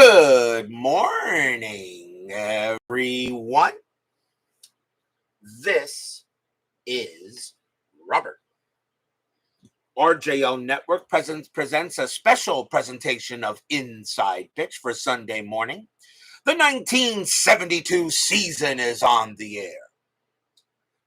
Good morning, everyone. This is Robert. RJO Network presents a special presentation of Inside Pitch for Sunday morning. The 1972 season is on the air.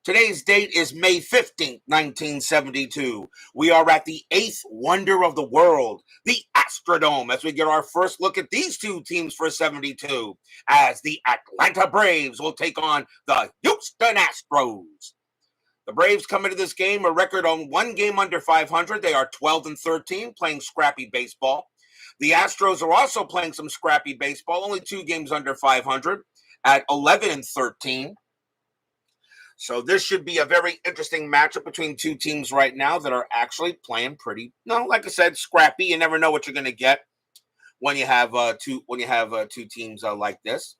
Today's date is May 15th, 1972. We are at the eighth wonder of the world, the Astrodome, as we get our first look at these two teams for 72, as the Atlanta Braves will take on the Houston Astros. The Braves come into this game a record on one game under 500. They are 12-13, playing scrappy baseball. The Astros are also playing some scrappy baseball, only 2 games under 500 at 11-13. So this should be a very interesting matchup between two teams right now that are actually playing pretty, like I said, scrappy. You never know what you're going to get when you have two teams like this.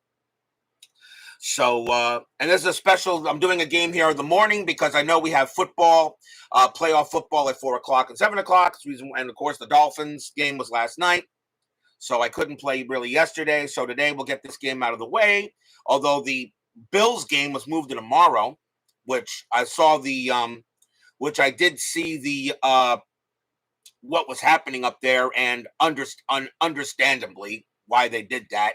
So, and this is a special. I'm doing a game here in the morning because I know we have football, playoff football at 4 o'clock and 7 o'clock. And of course, the Dolphins game was last night, so I couldn't play really yesterday. So today we'll get this game out of the way. Although the Bills game was moved to tomorrow, which I saw which I did see the what was happening up there, and understandably why they did that.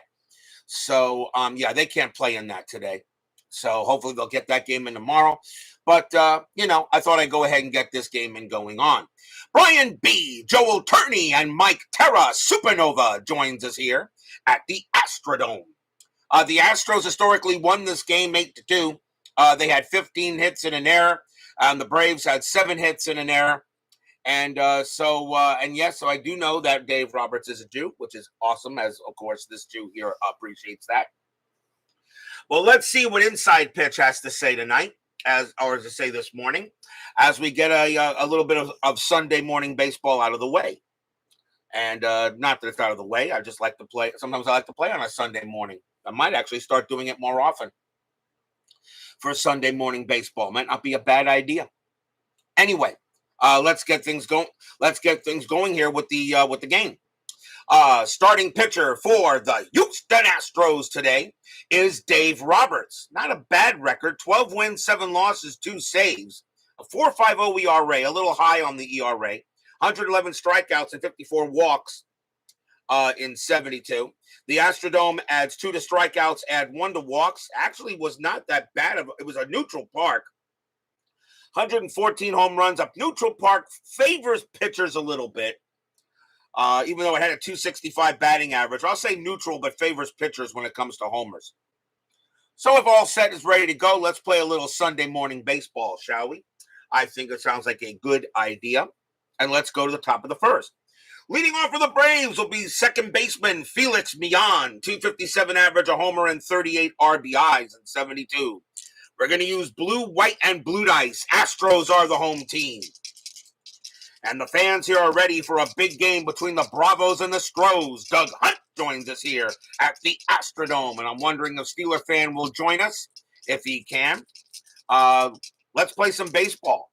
So yeah, they can't play in that today. So hopefully they'll get that game in tomorrow. But I thought I'd go ahead and get this game going on. Brian B., Joel Turney, and Mike Terra Supernova joins us here at the Astrodome. The Astros historically won this game 8-2. They had 15 hits and an error. The Braves had 7 hits and an error. And so I do know that Dave Roberts is a Jew, which is awesome, as, of course, this Jew here appreciates that. Well, let's see what Inside Pitch has to say tonight, this morning, as we get a little bit of Sunday morning baseball out of the way. And not that it's out of the way. I just like to play. Sometimes I like to play on a Sunday morning. I might actually start doing it more often for Sunday morning baseball. Might not be a bad idea. Anyway, let's get things going. Let's get things going here with the game. Starting pitcher for the Houston Astros today is Dave Roberts. Not a bad record. 12 wins, 7 losses, 2 saves. A 4.50 ERA, a little high on the ERA. 111 strikeouts and 54 walks in 72. The Astrodome adds 2 to strikeouts, add 1 to walks. Actually was not that bad. It was a neutral park. 114 home runs. A neutral park favors pitchers a little bit, even though it had a 265 batting average. I'll say neutral, but favors pitchers when it comes to homers. So if all set is ready to go, let's play a little Sunday morning baseball, shall we? I think it sounds like a good idea. And let's go to the top of the first. Leading off for the Braves will be second baseman Felix Millan, 257 average, a homer, and 38 RBIs in 72. We're going to use blue, white, and blue dice. Astros are the home team. And the fans here are ready for a big game between the Bravos and the Stros. Doug Hunt joins us here at the Astrodome, and I'm wondering if Steeler fan will join us, if he can. Let's play some baseball.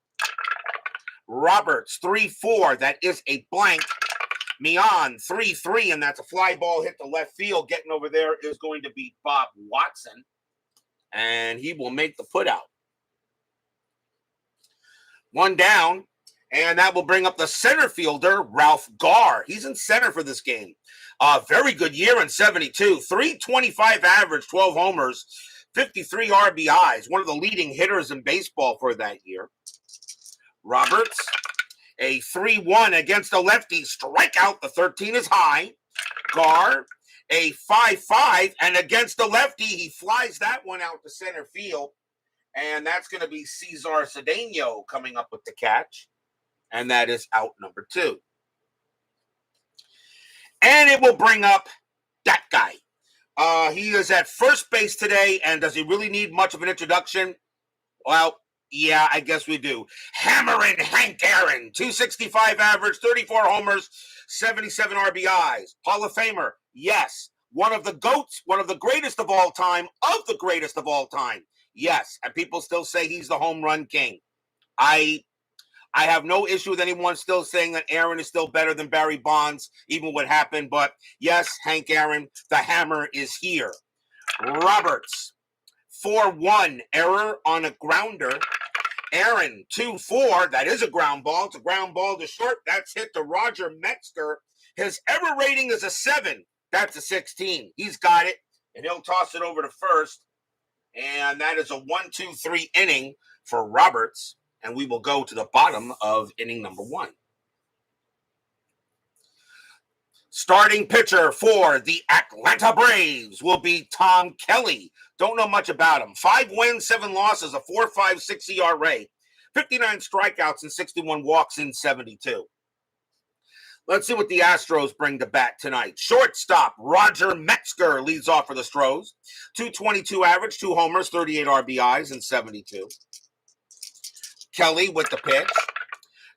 Roberts, 3-4. That is a blank. Millan, 3-3, and that's a fly ball hit to left field. Getting over there is going to be Bob Watson, and he will make the putout. 1 down, and that will bring up the center fielder, Ralph Garr. He's in center for this game. Very good year in 72. 325 average, 12 homers, 53 RBIs. One of the leading hitters in baseball for that year. Roberts, a 3-1 against a lefty. Strikeout, the 13 is high. Garr, a 5-5, and against the lefty, he flies that one out to center field. And that's going to be Cesar Cedeno coming up with the catch. And that is out number 2. And it will bring up that guy. He is at first base today, and does he really need much of an introduction? Well, yeah, I guess we do. Hammering Hank Aaron, 265 average, 34 homers, 77 RBIs. Hall of Famer, yes. One of the GOATs, one of the greatest of all time, yes. And people still say he's the home run king. I I have no issue with anyone still saying that Aaron is still better than Barry Bonds, even what happened. But yes, Hank Aaron, the hammer is here. Roberts, 4-1, error on a grounder. Aaron, 2-4, that is a ground ball. It's a ground ball to short. That's hit to Roger Metzger. His ever rating is a 7. That's a 16. He's got it, and he'll toss it over to first. And that is a 1-2-3 inning for Roberts. And we will go to the bottom of inning number 1. Starting pitcher for the Atlanta Braves will be Tom Kelley. Don't know much about him. 5 wins, 7 losses, a 4.56 ERA, 59 strikeouts, and 61 walks in 72. Let's see what the Astros bring to bat tonight. Shortstop Roger Metzger leads off for the Astros. 222 average, 2 homers, 38 RBIs, and 72. Kelley with the pitch.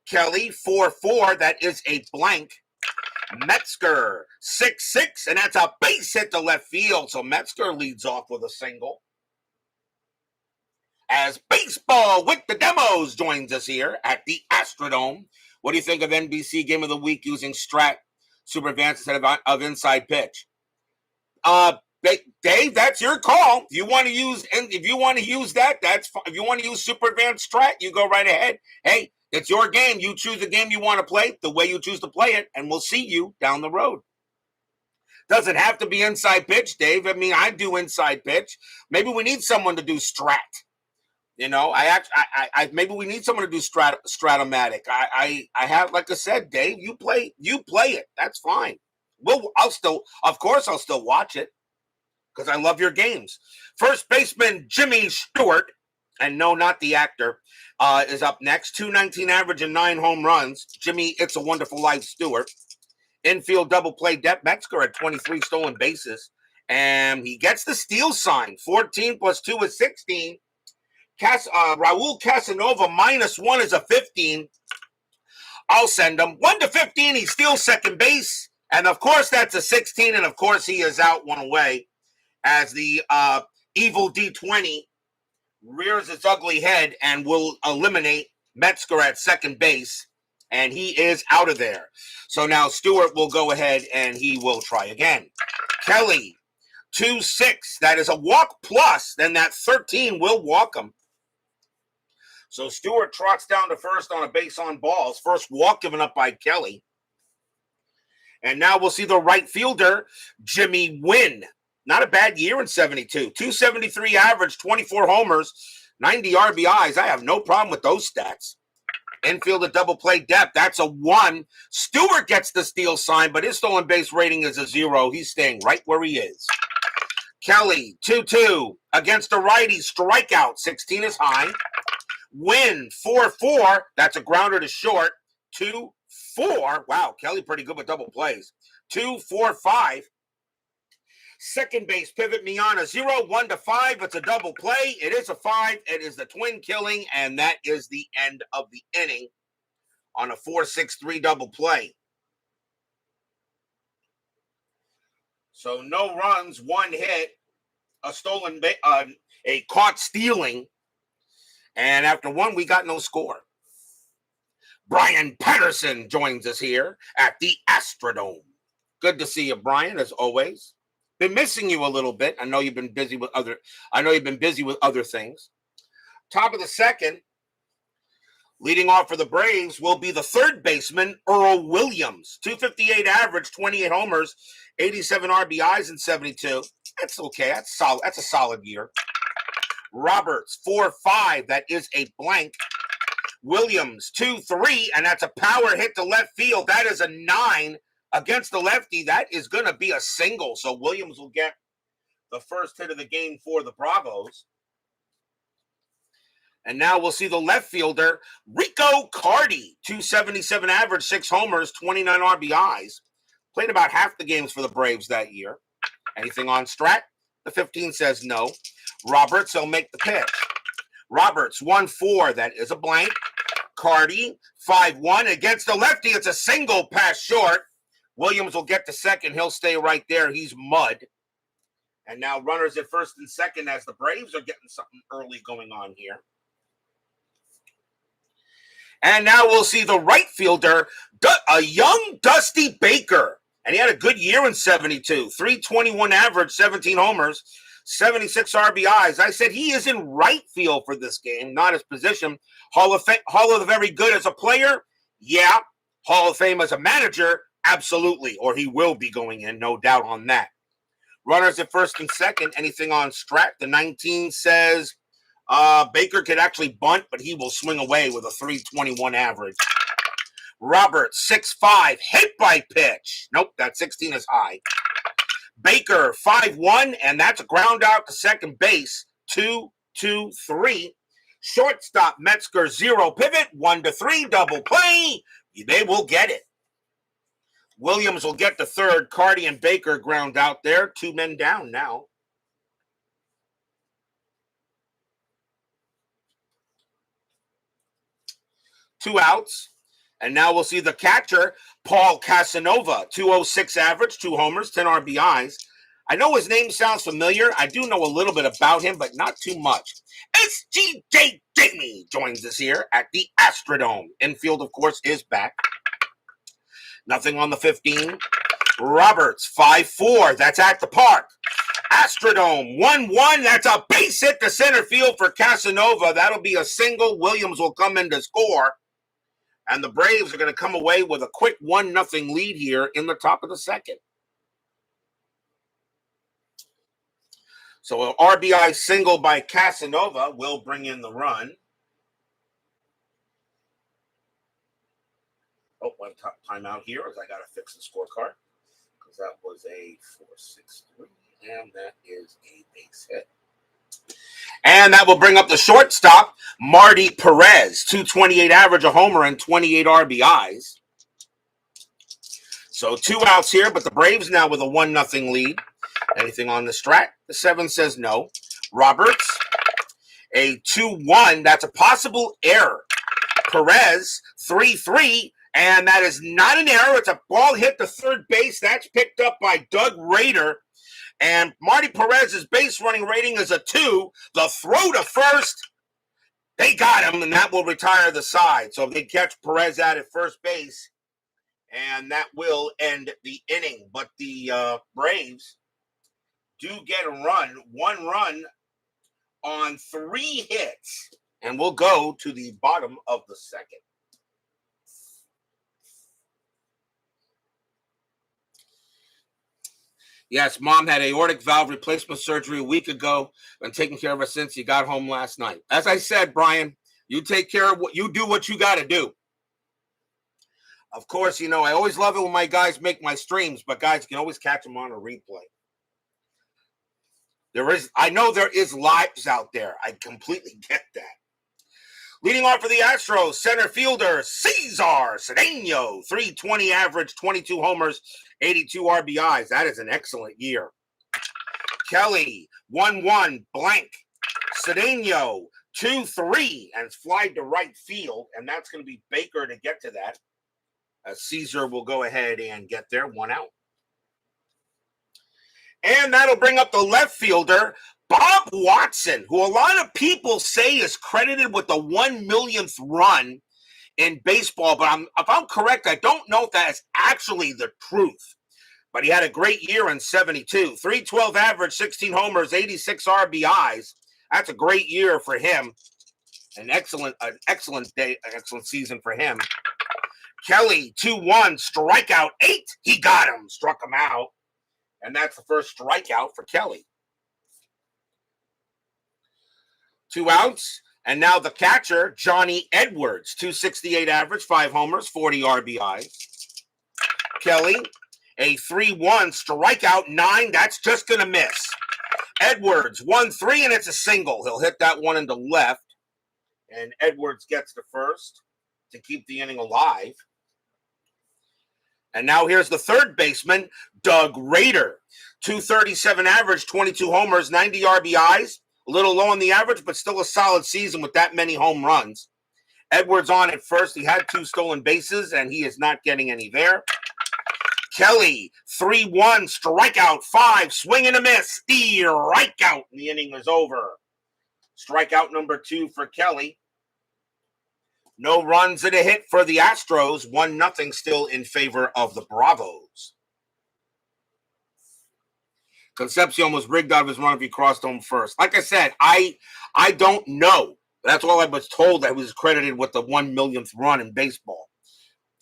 Kelley, 4-4, that is a blank. Metzger, 6-6, and that's a base hit to left field. So Metzger leads off with a single. As baseball with the demos joins us here at the Astrodome. What do you think of NBC Game of the Week using Strat Super Advanced instead of inside pitch? Dave, that's your call. If you want to use that, that's fine. If you want to use Super Advanced Strat, you go right ahead. Hey, it's your game. You choose the game you want to play, the way you choose to play it, and we'll see you down the road. Doesn't have to be inside pitch, Dave. I mean, I do inside pitch.Maybe we need someone to do Strat. You know, maybe we need someone to do Stratomatic. I have, like I said, Dave, you play it. That's fine. I'll still watch it because I love your games. First baseman Jimmy Stewart, and no, not the actor, is up next. 219 average and 9 home runs. Jimmy, It's a Wonderful Life Stewart. Infield double play depth. Metzger had 23 stolen bases, and he gets the steal sign. 14 plus 2 is 16. Raul Casanova -1 is a 15. I'll send him 1-15. He steals second base, and of course that's a 16. And of course he is out one away as the evil D20 rears its ugly head and will eliminate Metzger at second base, and he is out of there. So now Stewart will go ahead and he will try again. Kelley, 2-6. That is a walk plus. Then that 13 will walk him. So Stewart trots down to first on a base on balls. First walk given up by Kelley. And now we'll see the right fielder, Jimmy Wynn. Not a bad year in 72. 273 average, 24 homers, 90 RBIs. I have no problem with those stats. Infield at double play depth. That's a 1. Stewart gets the steal sign, but his stolen base rating is a 0. He's staying right where he is. Kelley, 2-2. Against a righty, strikeout. 16 is high. Win, 4-4. That's a grounder to short. 2-4. Wow, Kelley pretty good with double plays. 2-4-5. Second base pivot, Miana 0, 1-5. It's a double play. It is a 5. It is the twin killing, and that is the end of the inning on a 4-6-3 double play. So no runs, 1 hit, a stolen, a caught stealing. And after 1, we got no score. Brian Patterson joins us here at the Astrodome. Good to see you, Brian, as always. Been missing you a little bit. I know you've been busy with other things. Top of the second, leading off for the Braves will be the third baseman, Earl Williams. 258 average, 28 homers, 87 RBIs, and 72. That's okay. That's solid. That's a solid year. Roberts, 4-5. That is a blank. Williams, 2-3, and that's a power hit to left field. That is a 9 against the lefty. That is going to be a single. So Williams will get the first hit of the game for the Bravos. And now we'll see the left fielder, Rico Cardi, 277 average, 6 homers, 29 RBIs. Played about half the games for the Braves that year. Anything on Strat? The 15 says no. Roberts will make the pitch. Roberts, 1-4. That is a blank. Cardi, 5-1. Against the lefty, it's a single pass short. Williams will get to second. He'll stay right there. He's mud. And now runners at first and second as the Braves are getting something early going on here. And now we'll see the right fielder, a young Dusty Baker. And he had a good year in 72. 321 average, 17 homers, 76 RBIs. I said he is in right field for this game, not his position. Hall of the Very Good as a player? Yeah. Hall of Fame as a manager? Absolutely. Or he will be going in, no doubt on that. Runners at first and second. Anything on Strat? The 19 says Baker could actually bunt, but he will swing away with a 321 average. Robert, 6'5", hit by pitch. Nope, that 16 is high. Baker, 5'1", and that's a ground out to second base. 2-2-3. Shortstop, Metzger, 0 pivot. 1-3, double play. They will get it. Williams will get the third. Carty and Baker ground out there. 2 men down now. Two outs. And now we'll see the catcher, Paul Casanova, 206 average, 2 homers, 10 RBIs. I know his name sounds familiar. I do know a little bit about him, but not too much. SGJ Jamie joins us here at the Astrodome. Infield, of course, is back. Nothing on the 15. Roberts, 5'4", that's at the park. Astrodome, 1-1, that's a base hit to center field for Casanova. That'll be a single. Williams will come in to score. And the Braves are going to come away with a quick 1-0 lead here in the top of the second. So an RBI single by Casanova will bring in the run. Oh, one timeout here as I got to fix the scorecard. Because that was a 4-6-3, and that is a base hit. And that will bring up the shortstop, Marty Perez, 228 average, a homer, and 28 RBIs. So 2 outs here, but the Braves now with a 1-0 lead. Anything on the Strat? The 7 says no. Roberts, a 2-1. That's a possible error. Perez, 3-3. And that is not an error. It's a ball hit to third base. That's picked up by Doug Rader. And Marty Perez's base running rating is a 2. The throw to first, they got him, and that will retire the side. So they catch Perez out at first base, and that will end the inning. But the Braves do get a run, 1 run on 3 hits, and we'll go to the bottom of the second. Yes, Mom had aortic valve replacement surgery a week ago and taking care of her since you got home last night. As I said, Brian, you take care of you do what you got to do. Of course, I always love it when my guys make my streams, but guys, you can always catch them on a replay. I know there is lives out there. I completely get that. Leading off for the Astros, center fielder Cesar Cedeno, 320 average, 22 homers, 82 RBIs. That is an excellent year. Kelley, 1-1, blank. Cedeno, 2-3, and it's flied to right field, and that's going to be Baker to get to that. Cesar will go ahead and get there, 1 out. And that'll bring up the left fielder, Bob Watson, who a lot of people say is credited with the 1 millionth run in baseball. But if I'm correct, I don't know if that is actually the truth. But he had a great year in 72. 312 average, 16 homers, 86 RBIs. That's a great year for him. An excellent day, an excellent season for him. Kelley, 2-1, strikeout 8. He got him, struck him out. And that's the first strikeout for Kelley. 2 outs. And now the catcher, Johnny Edwards, 268 average, 5 homers, 40 RBIs. Kelley, a 3-1, strikeout 9. That's just going to miss. Edwards, 1-3, and it's a single. He'll hit that one into left. And Edwards gets to first to keep the inning alive. And now here's the third baseman, Doug Rader. 237 average, 22 homers, 90 RBIs. A little low on the average, but still a solid season with that many home runs. Edwards on at first. He had 2 stolen bases, and he is not getting any there. Kelley, 3-1, strikeout 5, swing and a miss. Strikeout. The inning is over. Strikeout number 2 for Kelley. No runs and a hit for the Astros. 1-0 still in favor of the Bravos. Concepcion was rigged out of his run if he crossed home first. Like I said, I don't know. That's all I was told. I was credited with the 1 millionth run in baseball.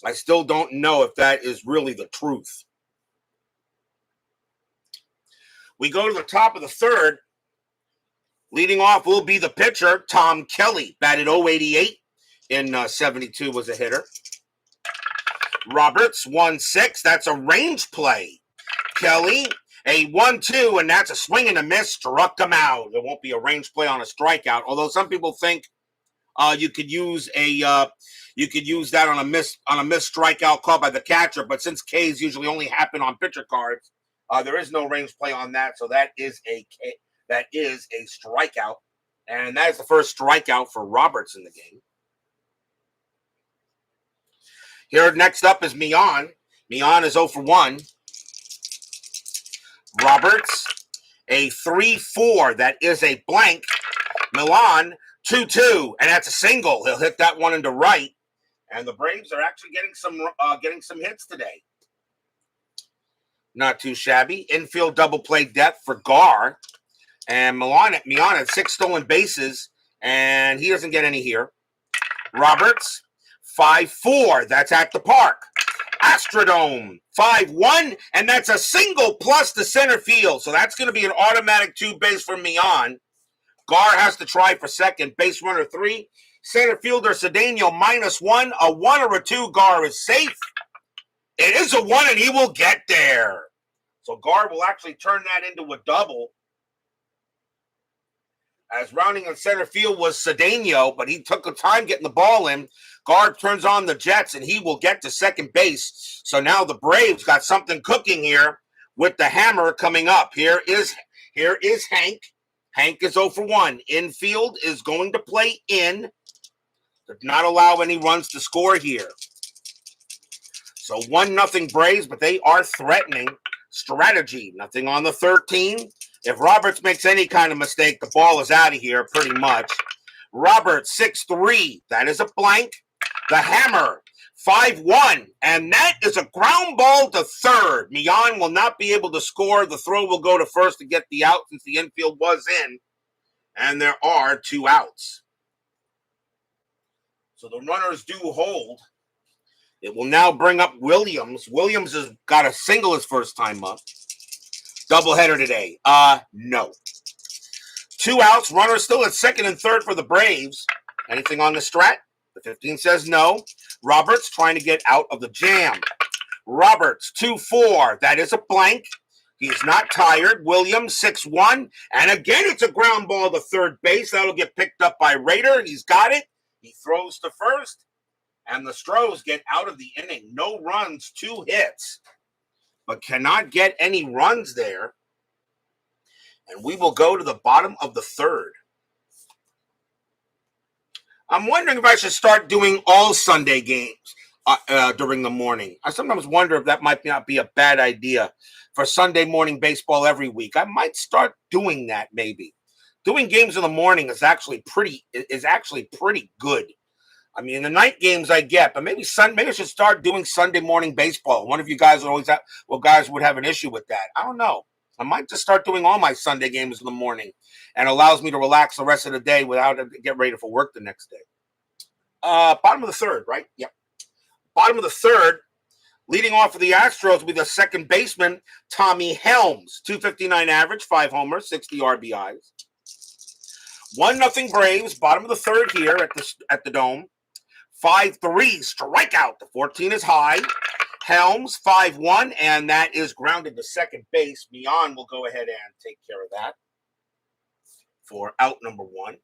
I still don't know if that is really the truth. We go to the top of the third. Leading off will be the pitcher, Tom Kelley. Batted .088 in 72 was a hitter. Roberts, 1-6. That's a range play. Kelley, a 1-2, and that's a swing and a miss. Struck him out. There won't be a range play on a strikeout. Although some people think you could use that on a missed strikeout call by the catcher. But since Ks usually only happen on pitcher cards, there is no range play on that. So that is a strikeout, and that is the first strikeout for Roberts in the game. Here next up is Mian. Mian is 0 for 1. Roberts, a 3-4. That is a blank. Milan, 2-2, and that's a single. He'll hit that one into right. And the Braves are actually getting some hits today. Not too shabby. Infield double play depth for Gar. And Milan had 6 stolen bases, and he doesn't get any here. Roberts, 5-4. That's at the park. Astrodome, 5-1, and that's a single plus the center field. So that's going to be an automatic 2-base for Mian. Gar has to try for second. Base runner 3. Center fielder Cedeno, -1. A 1 or a 2, Gar is safe. It is a 1, and he will get there. So Gar will actually turn that into a double. As rounding in center field was Cedeno, but he took the time getting the ball in. Gar turns on the Jets, and he will get to second base. So now the Braves got something cooking here with the hammer coming up. Here is Hank. Hank is 0 for 1. Infield is going to play in. Does not allow any runs to score here. So 1-0 Braves, but they are threatening. Strategy, nothing on the 13. If Roberts makes any kind of mistake, the ball is out of here pretty much. Roberts, 6-3. That is a blank. The hammer, 5-1. And that is a ground ball to third. Mian will not be able to score. The throw will go to first to get the out since the infield was in. And there are 2 outs. So the runners do hold. It will now bring up Williams. Williams has got a single his first time up. Doubleheader today. No. 2 outs. Runners still at second and third for the Braves. Anything on the strat? The 15 says no. Roberts trying to get out of the jam. Roberts, 2-4. That is a blank. He's not tired. Williams, 6-1. And again, it's a ground ball to third base. That'll get picked up by Rader. He's got it. He throws to first. And the Astros get out of the inning. No runs, 2 hits. But cannot get any runs there. And we will go to the bottom of the third. I'm wondering if I should start doing all Sunday games during the morning. I sometimes wonder if that might not be a bad idea for Sunday morning baseball every week. I might start doing that maybe. Doing games in the morning is actually pretty good. I mean, the night games I get, but maybe I should start doing Sunday morning baseball. One of you guys would have an issue with that. I don't know. I might just start doing all my Sunday games in the morning, and allows me to relax the rest of the day without having to get ready for work the next day. Bottom of the third, right? Yep. Bottom of the third, leading off for the Astros will be the second baseman, Tommy Helms. 259 average, 5 homers, 60 RBIs. 1-0 Braves. Bottom of the third here at the Dome. 5-3 strikeout. The 14 is high. Helms, 5-1, and that is grounded to second base. Mian will go ahead and take care of that for out number 1.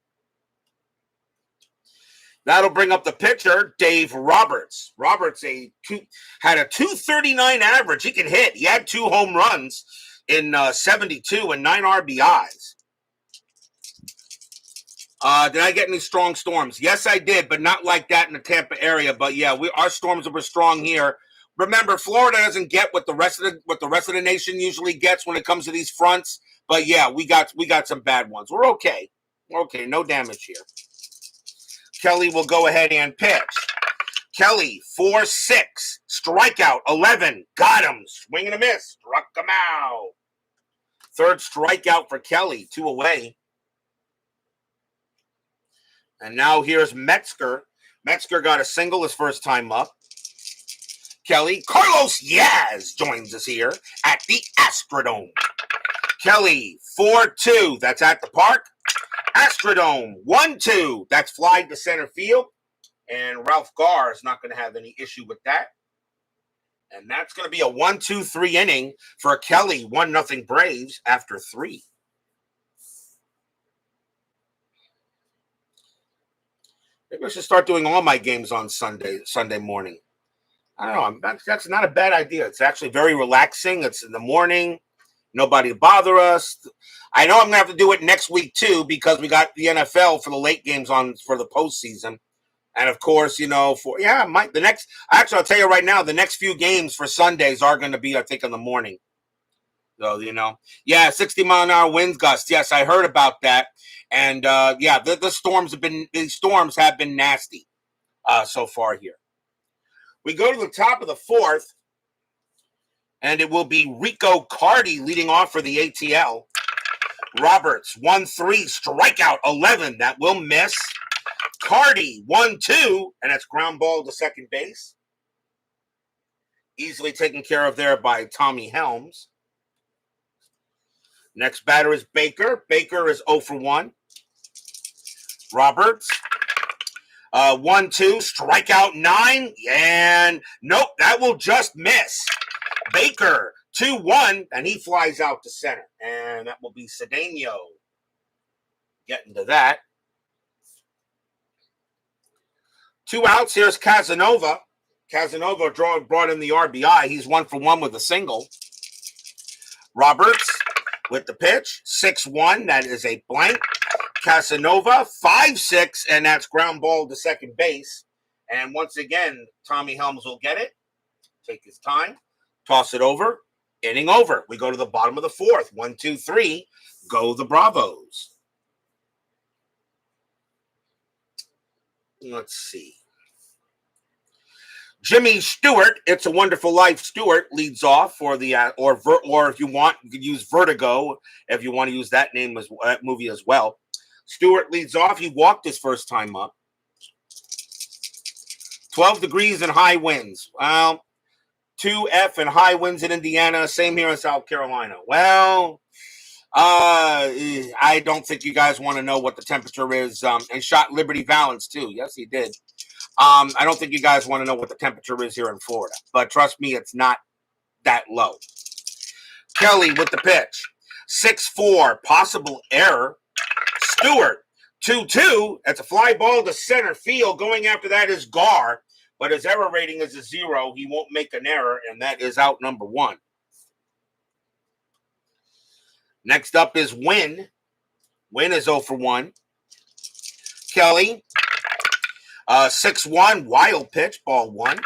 That'll bring up the pitcher, Dave Roberts. Roberts had a 239 average. He can hit. He had 2 home runs in 72 and 9 RBIs. Did I get any strong storms? Yes, I did, but not like that in the Tampa area. But yeah, our storms were strong here. Remember, Florida doesn't get what the rest of the nation usually gets when it comes to these fronts. But yeah, we got some bad ones. We're okay. No damage here. Kelley will go ahead and pitch. Kelley, 4-6, strikeout, 11, got him, swing and a miss, struck him out. Third strikeout for Kelley, 2 away. And now here's Metzger. Metzger got a single his first time up. Kelley, Carlos Yaz joins us here at the Astrodome. Kelley, 4-2, that's at the park. Astrodome, 1-2, that's fly to center field. And Ralph Garr is not going to have any issue with that. And that's going to be a 1-2-3 inning for Kelley, 1-0 Braves after 3. Maybe I should start doing all my games on Sunday morning. I don't know. That's not a bad idea. It's actually very relaxing. It's in the morning. Nobody to bother us. I know I'm going to have to do it next week, too, because we got the NFL for the late games on for the postseason. And, of course, I'll tell you right now, the next few games for Sundays are going to be, I think, in the morning. So, 60-mile-an-hour winds gusts. Yes, I heard about that. And, the storms have been nasty so far here. We go to the top of the 4th, and it will be Rico Cardi leading off for the ATL. Roberts, 1-3, strikeout, 11. That will miss. Cardi, 1-2, and that's ground ball to second base. Easily taken care of there by Tommy Helms. Next batter is Baker. Baker is 0 for 1. Roberts, 1-2, strikeout 9, and nope, that will just miss. Baker, 2-1, and he flies out to center. And that will be Cedeno getting to that. 2 outs. Here's Casanova. Casanova brought in the RBI. He's 1 for 1 with a single. Roberts with the pitch. 6-1. That is a blank. Casanova, 5-6, and that's ground ball to second base. And once again, Tommy Helms will get it. Take his time. Toss it over. Inning over. We go to the bottom of the 4th. 1, 2, 3. Go the Bravos. Let's see. Jimmy Stewart, It's a Wonderful Life. Stewart leads off for the or if you want, you could use Vertigo if you want to use that movie as well. Stewart leads off. He walked his first time up. 12 degrees and high winds. Well, 2F and high winds in Indiana. Same here in South Carolina. Well, I don't think you guys want to know what the temperature is. And shot Liberty Valance too. Yes, he did. I don't think you guys want to know what the temperature is here in Florida. But trust me, it's not that low. Kelley with the pitch. 6-4. Possible error. Stewart. 2-2. That's a fly ball to center field. Going after that is Garr. But his error rating is a 0. He won't make an error. And that is out number 1. Next up is Wynn. Wynn is 0 for 1. Kelley. 6-1. Wild pitch. Ball 1.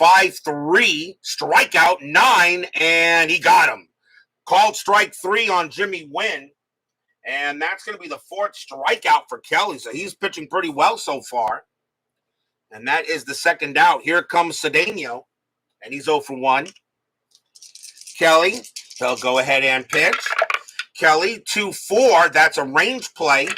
5-3. Strikeout 9. And he got him. Called strike 3 on Jimmy Wynn. And that's going to be the 4th strikeout for Kelley. So he's pitching pretty well so far. And that is the 2nd out. Here comes Cedeno. And he's 0 for 1. Kelley. They'll go ahead and pitch. Kelley, 2-4. That's a range play.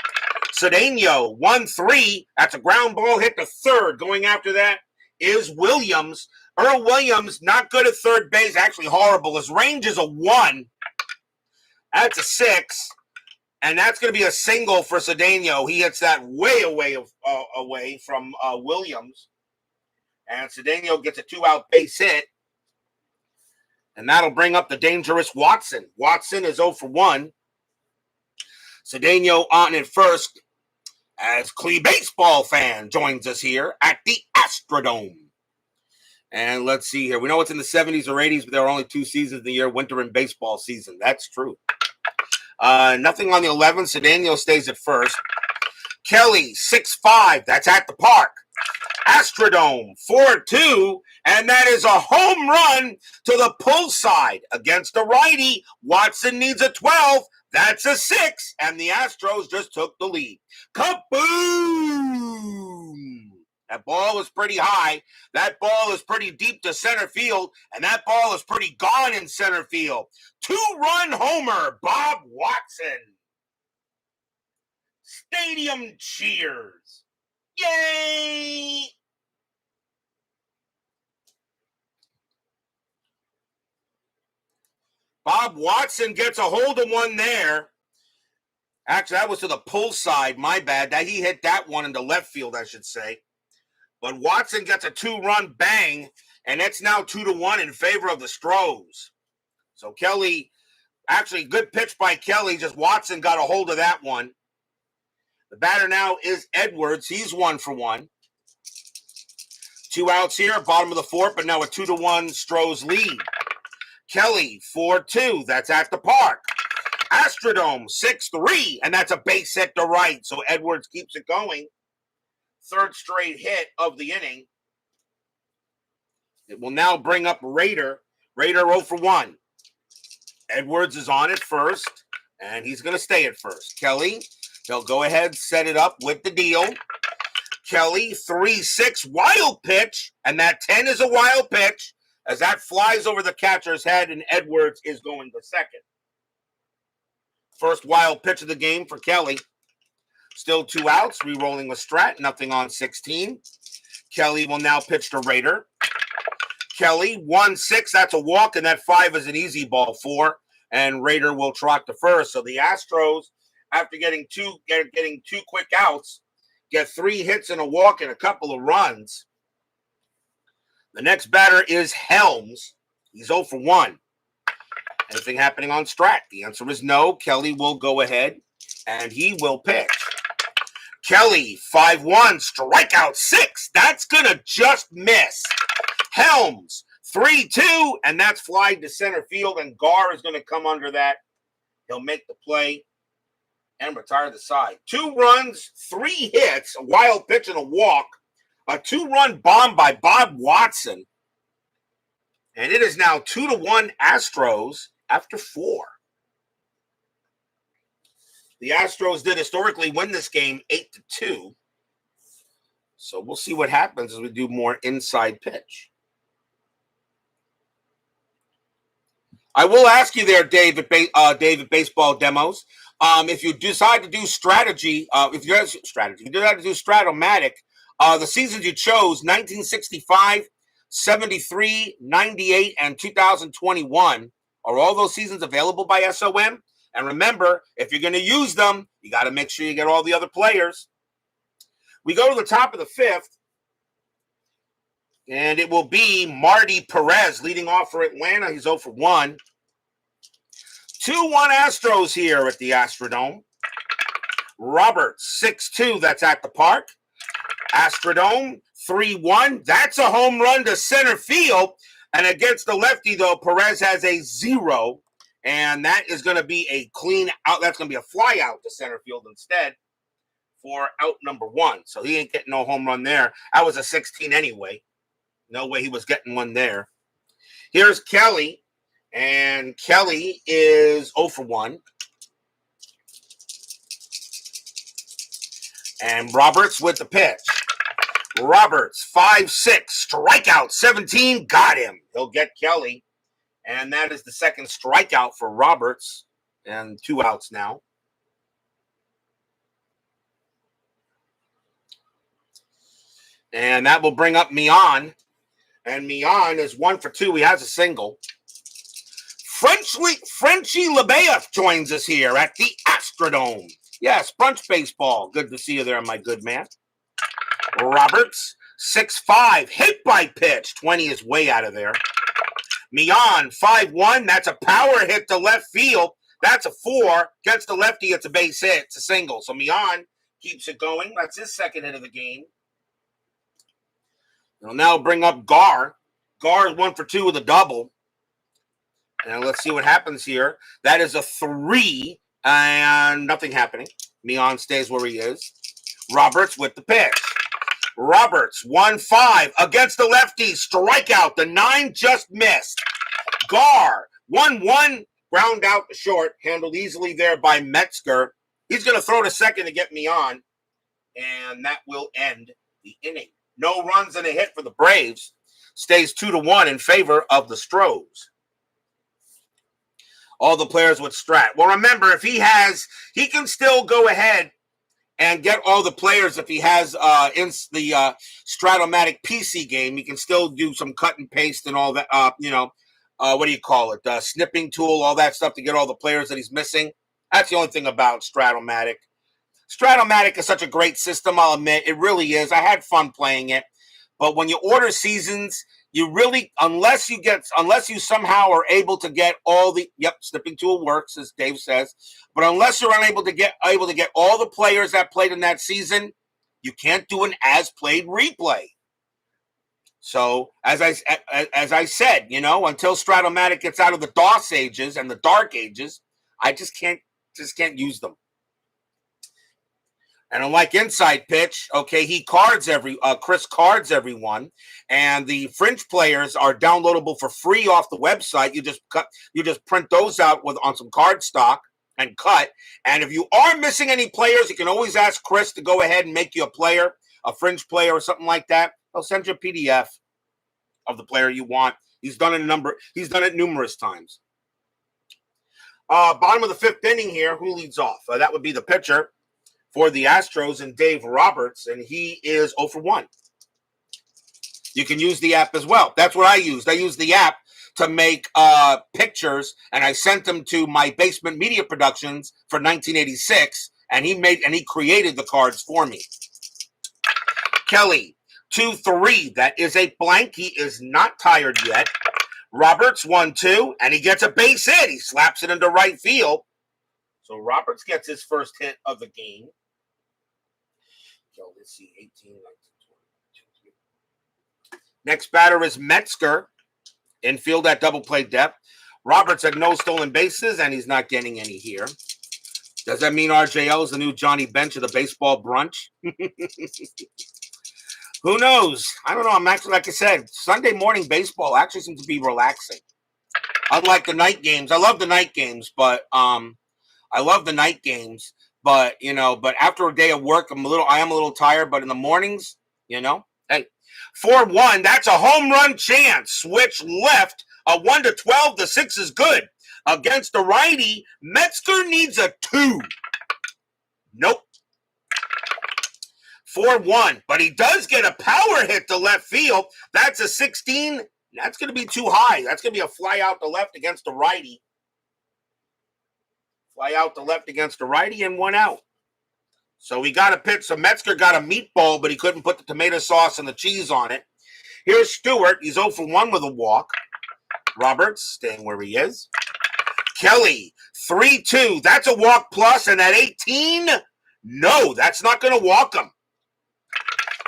Cedeno, 1-3. That's a ground ball hit to third. Going after that is Williams. Earl Williams, not good at third base. Actually horrible. His range is a 1. That's a 6. And that's going to be a single for Cedeno. He hits that way away from Williams. And Cedeno gets a 2-out base hit. And that'll bring up the dangerous Watson. Watson is 0 for 1. Cedeno on at first as Clee baseball fan joins us here at the Astrodome. And let's see here. We know it's in the 70s or 80s, but there are only 2 seasons in the year, winter and baseball season. That's true. Nothing on the 11th. Cedeno stays at first. Kelley, 6-5. That's at the park. Astrodome, 4-2. And that is a home run to the pull side against a righty. Watson needs a 12. That's a 6. And the Astros just took the lead. Kaboom! That ball is pretty high. That ball is pretty deep to center field, and that ball is pretty gone in center field. 2-run homer, Bob Watson. Stadium cheers. Yay! Bob Watson gets a hold of one there. Actually, that was to the pull side. My bad. That he hit that one into left field, I should say. But Watson gets a 2-run bang, and it's now 2-1 in favor of the Astros. So Kelley, actually, good pitch by Kelley. Just Watson got a hold of that one. The batter now is Edwards. He's 1 for 1. 2 outs here, bottom of the 4th, but now a 2-1 Astros lead. Kelley, 4-2. That's at the park. Astrodome, 6-3, and that's a base hit to right. So Edwards keeps it going. 3rd straight hit of the inning. It will now bring up Rader. Rader 0 for 1. Edwards is on at first, and he's going to stay at first. Kelley, he'll go ahead, set it up with the deal. Kelley, 3-6, wild pitch, and that 10 is a wild pitch as that flies over the catcher's head, and Edwards is going to second. First wild pitch of the game for Kelley. Still 2 outs, re-rolling with Strat, nothing on 16. Kelley will now pitch to Rader. Kelley, 1-6, that's a walk, and that 5 is an easy ball, 4, and Rader will trot to first. So the Astros, after getting two quick outs, get 3 hits and a walk and a couple of runs. The next batter is Helms. He's 0 for 1. Anything happening on Strat? The answer is no. Kelley will go ahead, and he will pitch. Kelley, 5-1, strikeout 6. That's going to just miss. Helms, 3-2, and that's flying to center field, and Gar is going to come under that. He'll make the play and retire the side. 2 runs, 3 hits, a wild pitch and a walk. A 2-run bomb by Bob Watson. And it is now 2-1 Astros after 4. The Astros did historically win this game 8-2. So we'll see what happens as we do more inside pitch. I will ask you there, David Baseball Demos, if you decide to do strategy, if you decide to do Stratomatic, the seasons you chose, 1965, 73, 98, and 2021, are all those seasons available by SOM? And remember, if you're going to use them, you got to make sure you get all the other players. We go to the top of the 5th, and it will be Marty Perez leading off for Atlanta. He's 0 for 1. 2-1 Astros here at the Astrodome. Roberts, 6-2. That's at the park. Astrodome, 3-1. That's a home run to center field. And against the lefty, though, Perez has a 0. And that is going to be a clean out. That's going to be a fly out to center field instead for out number 1. So he ain't getting no home run there. That was a 16 anyway. No way he was getting one there. Here's Kelley. And Kelley is 0 for 1. And Roberts with the pitch. Roberts, 5-6, strikeout 17, got him. He'll get Kelley. And that is the second strikeout for Roberts. And 2 outs now. And that will bring up Mian. And Mian is 1 for 2. He has a single. Frenchie LeBeouf joins us here at the Astrodome. Yes, Brunch Baseball. Good to see you there, my good man. Roberts, 6-5, hit by pitch. 20 is way out of there. Mian, 5-1. That's a power hit to left field. That's a 4. Gets the lefty. It's a base hit. It's a single. So Mian keeps it going. That's his second hit of the game. We'll now bring up Gar. Gar is 1 for 2 with a double. And let's see what happens here. That is a 3, and nothing happening. Mian stays where he is. Roberts with the pitch. Roberts, 1-5 against the lefty. Strikeout. The 9 just missed. Gar, 1-1. Ground out to short. Handled easily there by Metzger. He's going to throw to second to get Mian. And that will end the inning. No runs and a hit for the Braves. Stays 2-1 in favor of the Astros. All the players with Strat. Well, remember, if he can still go ahead and get all the players. If he has in the Stratomatic PC game, he can still do some cut and paste and all that. What do you call it? Snipping tool, all that stuff to get all the players that he's missing. That's the only thing about Stratomatic. Stratomatic is such a great system, I'll admit. It really is. I had fun playing it. But when you order seasons, you really, unless you somehow are able to get all the, snipping tool works, as Dave says, but unless you're able to get all the players that played in that season, you can't do an as-played replay. So, as I said, until Stratomatic gets out of the DOS ages and the dark ages, I just can't use them. And unlike Inside Pitch, okay, Chris cards everyone, and the fringe players are downloadable for free off the website. You just print those out on some card stock and cut. And if you are missing any players, you can always ask Chris to go ahead and make you a fringe player or something like that. He'll send you a PDF of the player you want. He's done it numerous times. Bottom of the fifth inning here. Who leads off? That would be the pitcher for the Astros and Dave Roberts, and he is 0 for 1. You can use the app as well. That's what I used. I used the app to make pictures, and I sent them to my Basement Media Productions for 1986, and he created the cards for me. Kelley, 2-3. That is a blank. He is not tired yet. Roberts, 1-2, and he gets a base hit. He slaps it into right field. So Roberts gets his first hit of the game. So let's see, 18, 19, 20, 22. Next batter is Metzger. Infield at double play depth. Roberts had no stolen bases, and he's not getting any here. Does that mean RJL is the new Johnny Bench of the baseball brunch? Who knows? I don't know. I'm actually, like I said, Sunday morning baseball actually seems to be relaxing. Unlike the night games. I love the night games, but but after a day of work, I am a little tired, but in the mornings, hey, 4-1, that's a home run chance. Switch left, a 1-12, the 6 is good. Against the righty, Metzger needs a 2. Nope. 4-1, but he does get a power hit to left field. That's a 16. That's going to be too high. That's going to be a fly out to left against the righty. Fly out to left against the righty and 1 out. So he got a pitch. So Metzger got a meatball, but he couldn't put the tomato sauce and the cheese on it. Here's Stewart. He's 0 for 1 with a walk. Roberts staying where he is. Kelley, 3-2. That's a walk plus, and at 18, no, that's not going to walk him.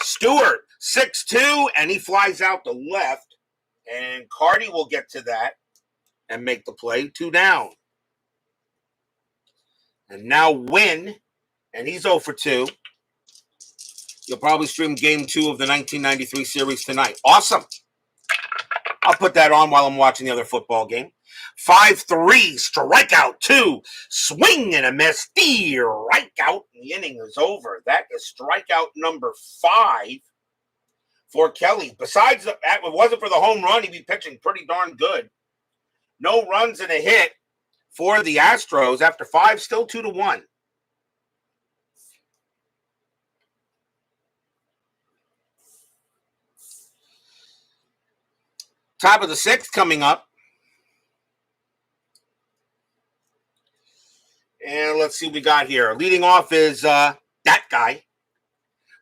Stewart, 6-2, and he flies out to left. And Cardi will get to that and make the play. 2 down. And now Wynn, and he's 0 for 2. You'll probably stream Game 2 of the 1993 series tonight. Awesome. I'll put that on while I'm watching the other football game. 5-3, strikeout 2. Swing and a miss. Strikeout. The inning is over. That is strikeout number 5 for Kelley. Besides that, if it wasn't for the home run, he'd be pitching pretty darn good. No runs and a hit for the Astros after 5, still 2-1. Top of the 6th coming up. And let's see what we got here. Leading off is that guy.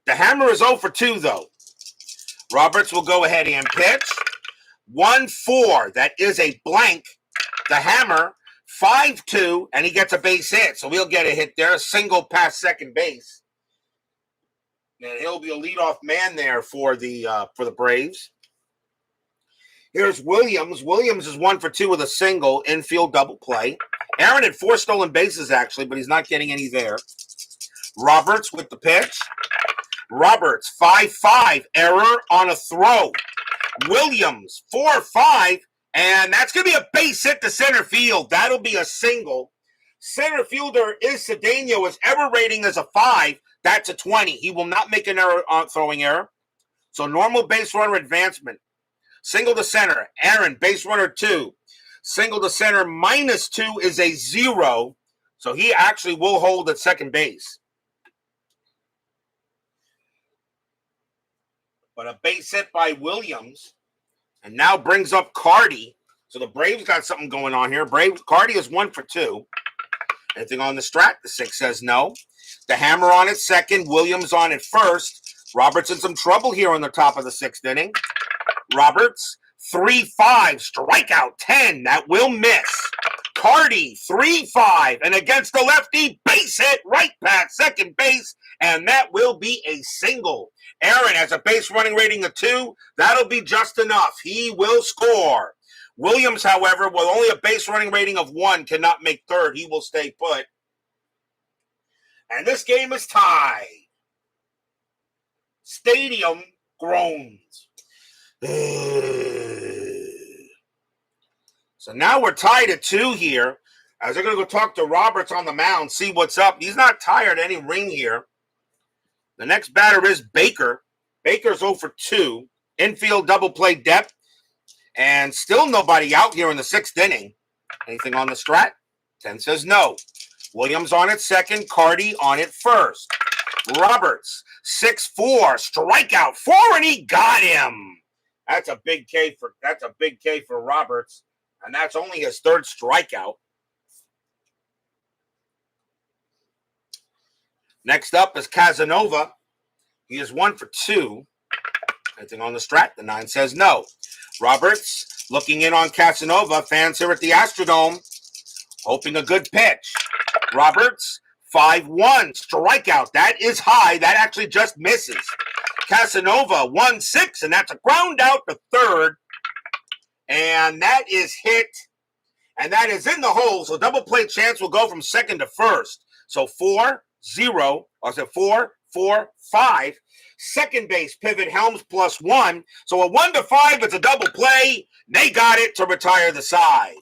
The Hammer is 0 for 2, though. Roberts will go ahead and pitch. 1-4. That is a blank. The Hammer, 5-2, and he gets a base hit. So he'll get a hit there. A single past second base. And he'll be a leadoff man there for the Braves. Here's Williams. Williams is 1 for 2 with a single, infield double play. Aaron had 4 stolen bases, actually, but he's not getting any there. Roberts with the pitch. Roberts, 5-5, error on a throw. Williams, 4-5, and that's going to be a base hit to center field. That'll be a single. Center fielder is Cedeno. His error rating is a 5. That's a 20. He will not make an error on throwing error. So normal base runner advancement. Single to center. Aaron, base runner 2. Single to center -2 is a 0. So he actually will hold at second base. But a base hit by Williams. And now brings up Cardi. So the Braves got something going on here. Cardi is 1 for 2. Anything on the strat? The 6 says no. The hammer on it second. Williams on it first. Roberts in some trouble here on the top of the 6th inning. Roberts, 3-5, strikeout 10. That will miss. Cardi, 3-5, and against the lefty, base hit right past second base, and that will be a single. Aaron has a base running rating of 2. That'll be just enough. He will score. Williams, however, with only a base running rating of 1, cannot make third. He will stay put. And this game is tied. Stadium groans. So now we're tied at 2 here. As they're going to go talk to Roberts on the mound, see what's up. He's not tired any ring here. The next batter is Baker. Baker's 0 for 2. Infield double play depth. And still nobody out here in the 6th inning. Anything on the strat? 10 says no. Williams on it second. Cardi on it first. Roberts, 6-4, strikeout 4, and he got him. That's a big K for Roberts, and that's only his 3rd strikeout. Next up is Casanova. He is 1 for 2. Anything on the strat? The 9 says no. Roberts looking in on Casanova. Fans here at the Astrodome hoping a good pitch. Roberts, 5-1, strikeout. That is high. That actually just misses. Casanova, 1-6, and that's a ground out to third. And that is hit. And that is in the hole. So double play chance will go from second to first. So 4-0, or so 4-4-5. Second base pivot Helms +1. So a 1-5, it's a double play. They got it to retire the side.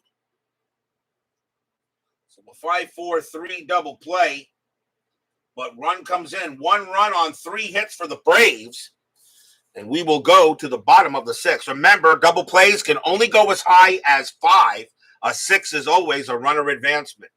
So a 5-4-3 double play. But run comes in. 1 run on 3 hits for the Braves. And we will go to the bottom of the 6th. Remember, double plays can only go as high as 5. A 6 is always a runner advancement.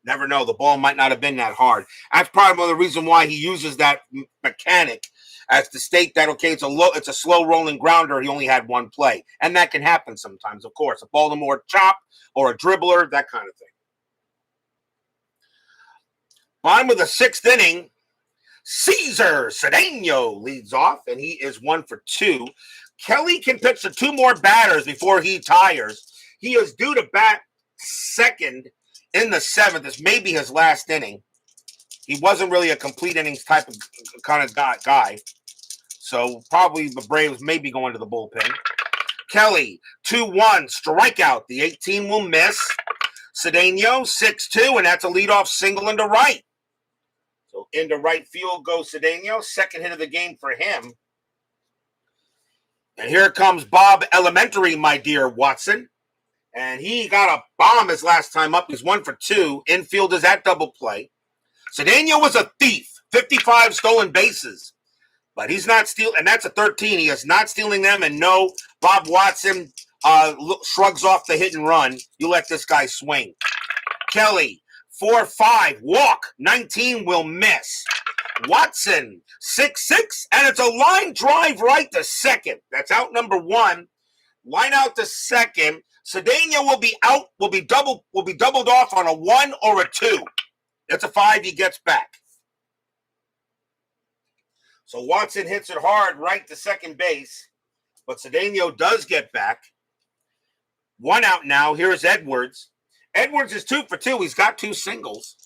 Never know. The ball might not have been that hard. That's probably the reason why he uses that mechanic as to state that, okay, it's a slow rolling grounder. He only had 1 play. And that can happen sometimes, of course. A Baltimore chop or a dribbler, that kind of thing. Bottom of the 6th inning, Cesar Cedeno leads off, and he is 1 for 2. Kelley can pitch to 2 more batters before he tires. He is due to bat second in the 7th. This may be his last inning. He wasn't really a complete innings type of kind of guy. So probably the Braves may be going to the bullpen. Kelley, 2-1, strikeout. The 18 will miss. Cedeno, 6-2, and that's a leadoff single into right. So into right field goes Cedeno. Second hit of the game for him. And here comes Bob Elementary, my dear Watson. And he got a bomb his last time up. He's 1 for 2. Infield is at double play. Cedeno was a thief. 55 stolen bases. But he's not stealing, and that's a 13. He is not stealing them. And no, Bob Watson shrugs off the hit and run. You let this guy swing. Kelley, 4-5, walk. 19 will miss. Watson, 6-6, and it's a line drive right to second. That's out number 1. Line out to second. Cedeno will be out, will be doubled off on a 1 or a 2. It's a 5, he gets back. So Watson hits it hard right to second base, but Cedeno does get back. 1 out now. Here's Edwards. Edwards is 2 for 2. He's got 2 singles.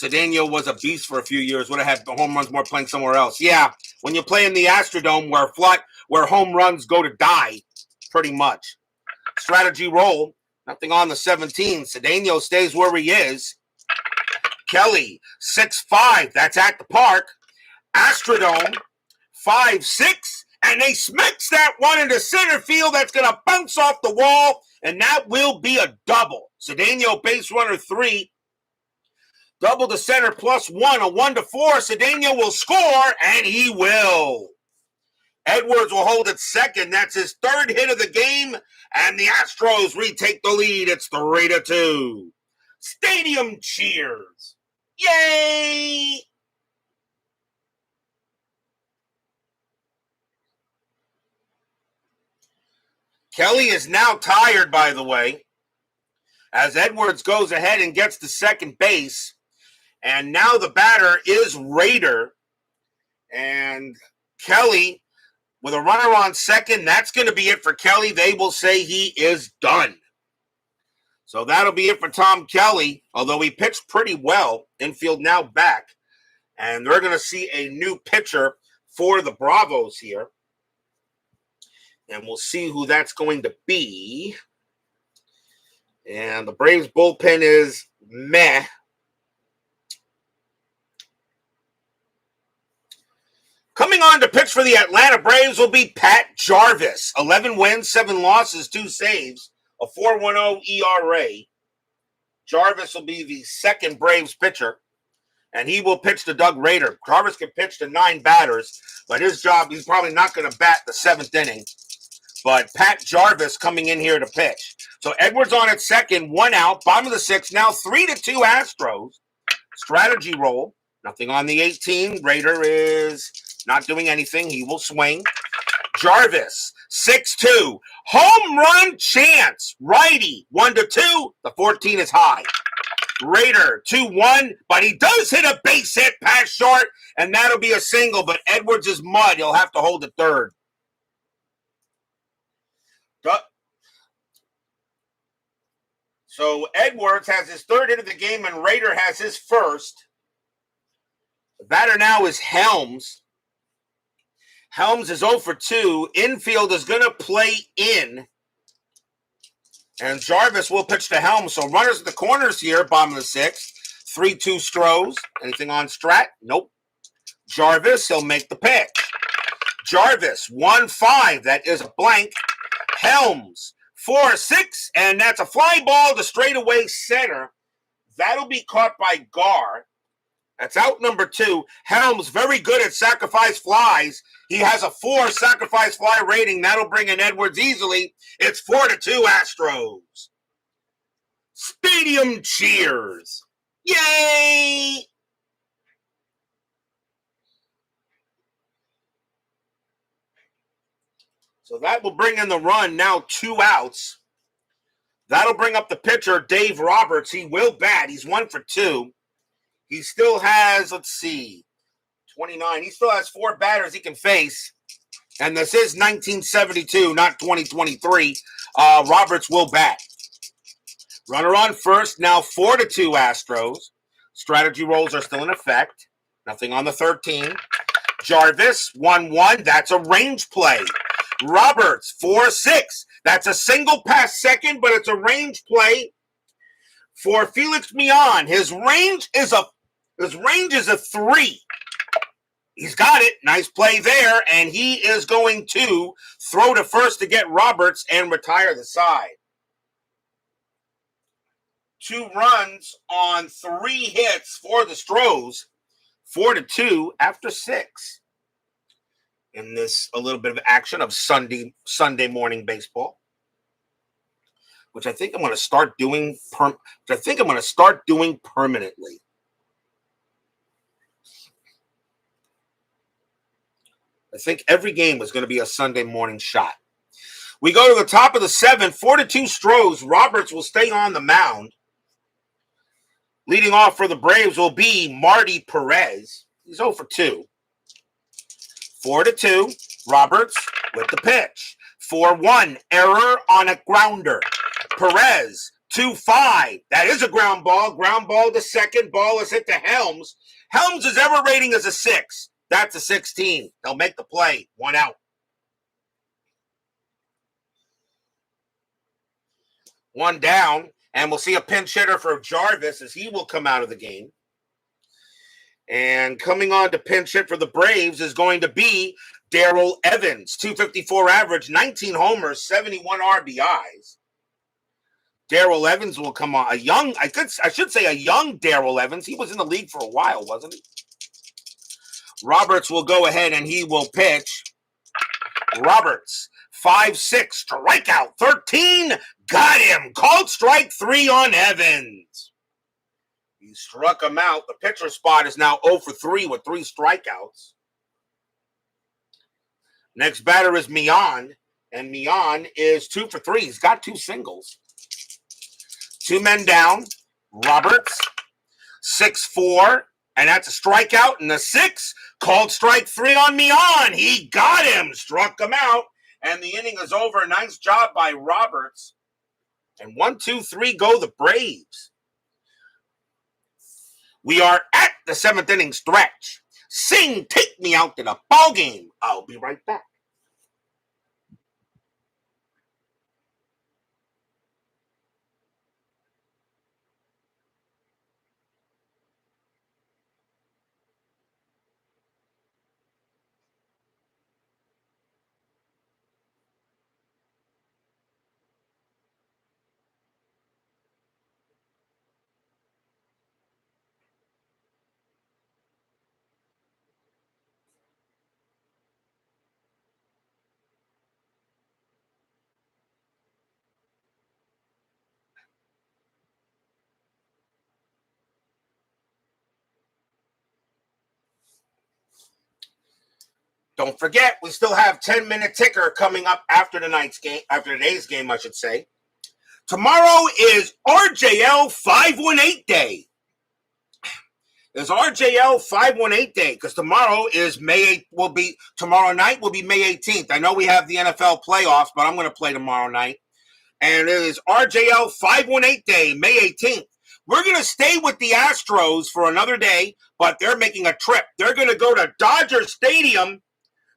Cedeno was a beast for a few years. Would have had the home runs more playing somewhere else. Yeah, when you play in the Astrodome where home runs go to die, pretty much. Strategy roll. Nothing on the 17. Cedeno stays where he is. Kelley, 6-5. That's at the park. Astrodome, 5-6. And they smacks that one into center field. That's going to bounce off the wall. And that will be a double. Cedeno, base runner 3. Double to center +1, a 1-4. Cedeno will score, and he will. Edwards will hold at second. That's his third hit of the game, and the Astros retake the lead. It's 3-2. Stadium cheers. Yay! Kelley is now tired, by the way, as Edwards goes ahead and gets to second base. And now the batter is Raider. And Kelley, with a runner on second, that's going to be it for Kelley. They will say he is done. So that'll be it for Tom Kelley, although he pitched pretty well. Infield now back. And they're going to see a new pitcher for the Bravos here. And we'll see who that's going to be. And the Braves bullpen is meh. Coming on to pitch for the Atlanta Braves will be Pat Jarvis. 11 wins, 7 losses, 2 saves, a 4.10 ERA. Jarvis will be the second Braves pitcher, and he will pitch to Doug Raider. Jarvis can pitch to 9 batters, but his job, he's probably not going to bat the 7th inning. But Pat Jarvis coming in here to pitch. So Edwards on at second, 1 out, bottom of the 6th, now 3-2 Astros. Strategy roll, nothing on the 18. Raider is not doing anything. He will swing. Jarvis, 6-2. Home run chance. Righty, 1-2. The 14 is high. Raider, 2-1. But he does hit a base hit past short, and that'll be a single. But Edwards is mud. He'll have to hold it third. So Edwards has his third hit of the game, and Raider has his first. The batter now is Helms. Helms is 0 for 2. Infield is going to play in. And Jarvis will pitch to Helms. So runners at the corners here, bottom of the 6th. 3-2 Stros. Anything on Strat? Nope. Jarvis, he'll make the pitch. Jarvis, 1-5. That is a blank. Helms, 4-6. And that's a fly ball to straightaway center. That'll be caught by Gar. That's out number 2. Helms, very good at sacrifice flies. He has a 4 sacrifice fly rating. That'll bring in Edwards easily. It's 4-2 Astros. Stadium cheers. Yay! So that will bring in the run. Now 2 outs. That'll bring up the pitcher, Dave Roberts. He will bat. He's 1 for 2. He still has, 29. He still has 4 batters he can face. And this is 1972, not 2023. Roberts will bat. Runner on first, now 4-2 Astros. Strategy rolls are still in effect. Nothing on the 13. Jarvis, 1-1. That's a range play. Roberts, 4-6. That's a single past second, but it's a range play for Felix Mion. His range is a 3. He's got it. Nice play there. And he is going to throw to first to get Roberts and retire the side. 2 runs on 3 hits for the Stros. 4-2 after 6. In this a little bit of action of Sunday morning baseball, which I think I'm going to start doing permanently. I think every game is going to be a Sunday morning shot. We go to the top of the 7th, 4-2 Stros. Roberts will stay on the mound. Leading off for the Braves will be Marty Perez. He's 0 for 2. 4-2, Roberts with the pitch. 4-1, error on a grounder. Perez, 2-5. That is a ground ball. Ground ball to second. Ball is hit to Helms. Helms' ever rating is a 6. That's a 16. They'll make the play. 1 out. 1 down. And we'll see a pinch hitter for Jarvis as he will come out of the game. And coming on to pinch hit for the Braves is going to be Darrell Evans. 254 average, 19 homers, 71 RBIs. Darrell Evans will come on. I should say a young Darrell Evans. He was in the league for a while, wasn't he? Roberts will go ahead and he will pitch. Roberts, 5-6, strikeout, 13, got him. Called strike 3 on Evans. He struck him out. The pitcher spot is now 0 for 3 with 3 strikeouts. Next batter is Mian, and Mian is 2 for 3. He's got 2 singles. 2 men down. Roberts, 6-4, and that's a strikeout. And the 6, called strike 3 on Mian. He got him, struck him out, and the inning is over. Nice job by Roberts. And 1, 2, 3 go the Braves. We are at the 7th inning stretch. Sing, take me out to the ball game. I'll be right back. Don't forget, we still have 10-minute ticker coming up after today's game, I should say. Tomorrow is RJL 518 day. It's RJL 518 day because tomorrow night will be May 18th. I know we have the NFL playoffs, but I'm going to play tomorrow night. And it is RJL 518 day, May 18th. We're going to stay with the Astros for another day, but they're making a trip. They're going to go to Dodger Stadium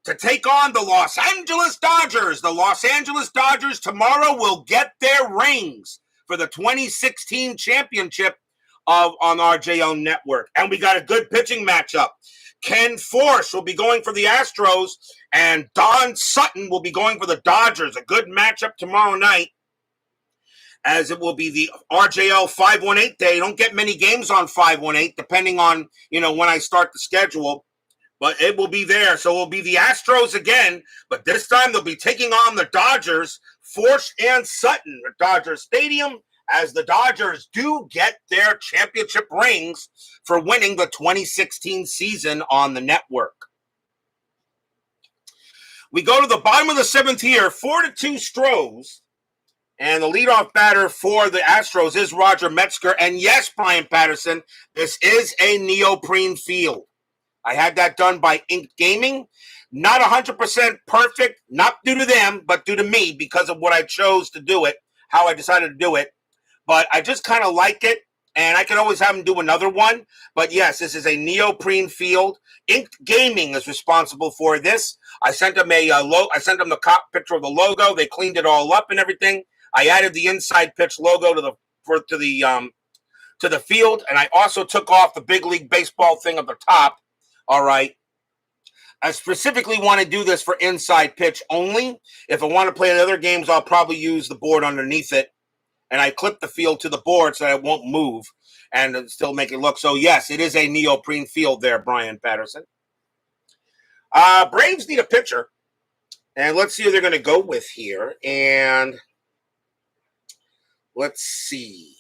to take on the Los Angeles Dodgers. The Los Angeles Dodgers tomorrow will get their rings for the 2016 championship on RJO Network. And we got a good pitching matchup. Ken Force will be going for the Astros, and Don Sutton will be going for the Dodgers. A good matchup tomorrow night, as it will be the RJL 518 day. Don't get many games on 518, depending on, when I start the schedule. But it will be there. So it will be the Astros again, but this time they'll be taking on the Dodgers, Force and Sutton at Dodger Stadium, as the Dodgers do get their championship rings for winning the 2016 season on the network. We go to the bottom of the 7th here, 4-2 Stros. And the leadoff batter for the Astros is Roger Metzger. And yes, Brian Patterson, this is a neoprene field. I had that done by Inked Gaming. Not 100% perfect, not due to them, but due to me because of what I chose to do it, how I decided to do it. But I just kind of like it, and I can always have them do another one. But yes, this is a neoprene field. Inked Gaming is responsible for this. I sent them I sent them the picture of the logo. They cleaned it all up and everything. I added the inside pitch logo to the field, and I also took off the Big League Baseball thing at the top. All right. I specifically want to do this for inside pitch only. If I want to play in other games, I'll probably use the board underneath it. And I clip the field to the board so that it won't move and still make it look. So, yes, it is a neoprene field there, Brian Patterson. Braves need a pitcher. And let's see who they're going to go with here. And let's see.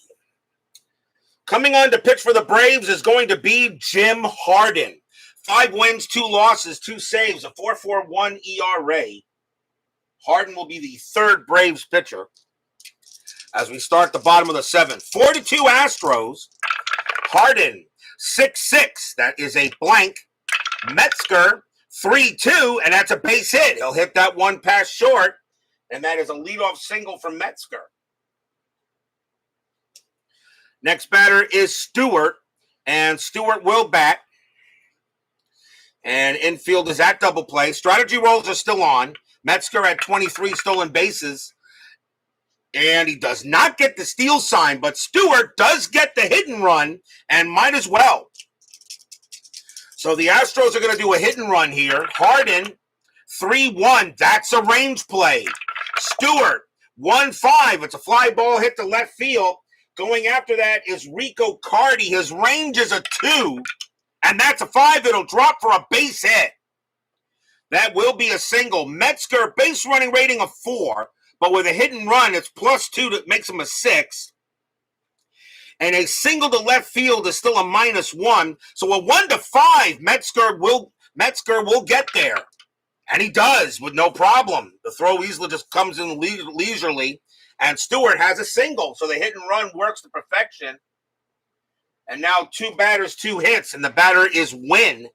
Coming on to pitch for the Braves is going to be Jim Harden. 5 wins, 2 losses, 2 saves, a 4.41 ERA. Harden will be the 3rd Braves pitcher as we start the bottom of the 7th. 4-2 Astros. Harden, 6-6. That is a blank. Metzger, 3-2, and that's a base hit. He'll hit that one pass short, and that is a leadoff single from Metzger. Next batter is Stewart, and Stewart will bat. And infield is at double play. Strategy rolls are still on. Metzger had 23 stolen bases. And he does not get the steal sign, but Stewart does get the hit and run and might as well. So the Astros are going to do a hit and run here. Harden, 3-1. That's a range play. Stewart 1-5. It's a fly ball hit to left field. Going after that is Rico Carty. His range is a 2, and that's a 5. It'll drop for a base hit. That will be a single. Metzger, base running rating of 4, but with a hit and run, it's +2 that makes him a 6. And a single to left field is still a -1. So a 1-5, Metzger will get there. And he does with no problem. The throw easily just comes in leisurely. And Stewart has a single. So the hit and run works to perfection. And now 2 batters, 2 hits. And the batter is Wynn.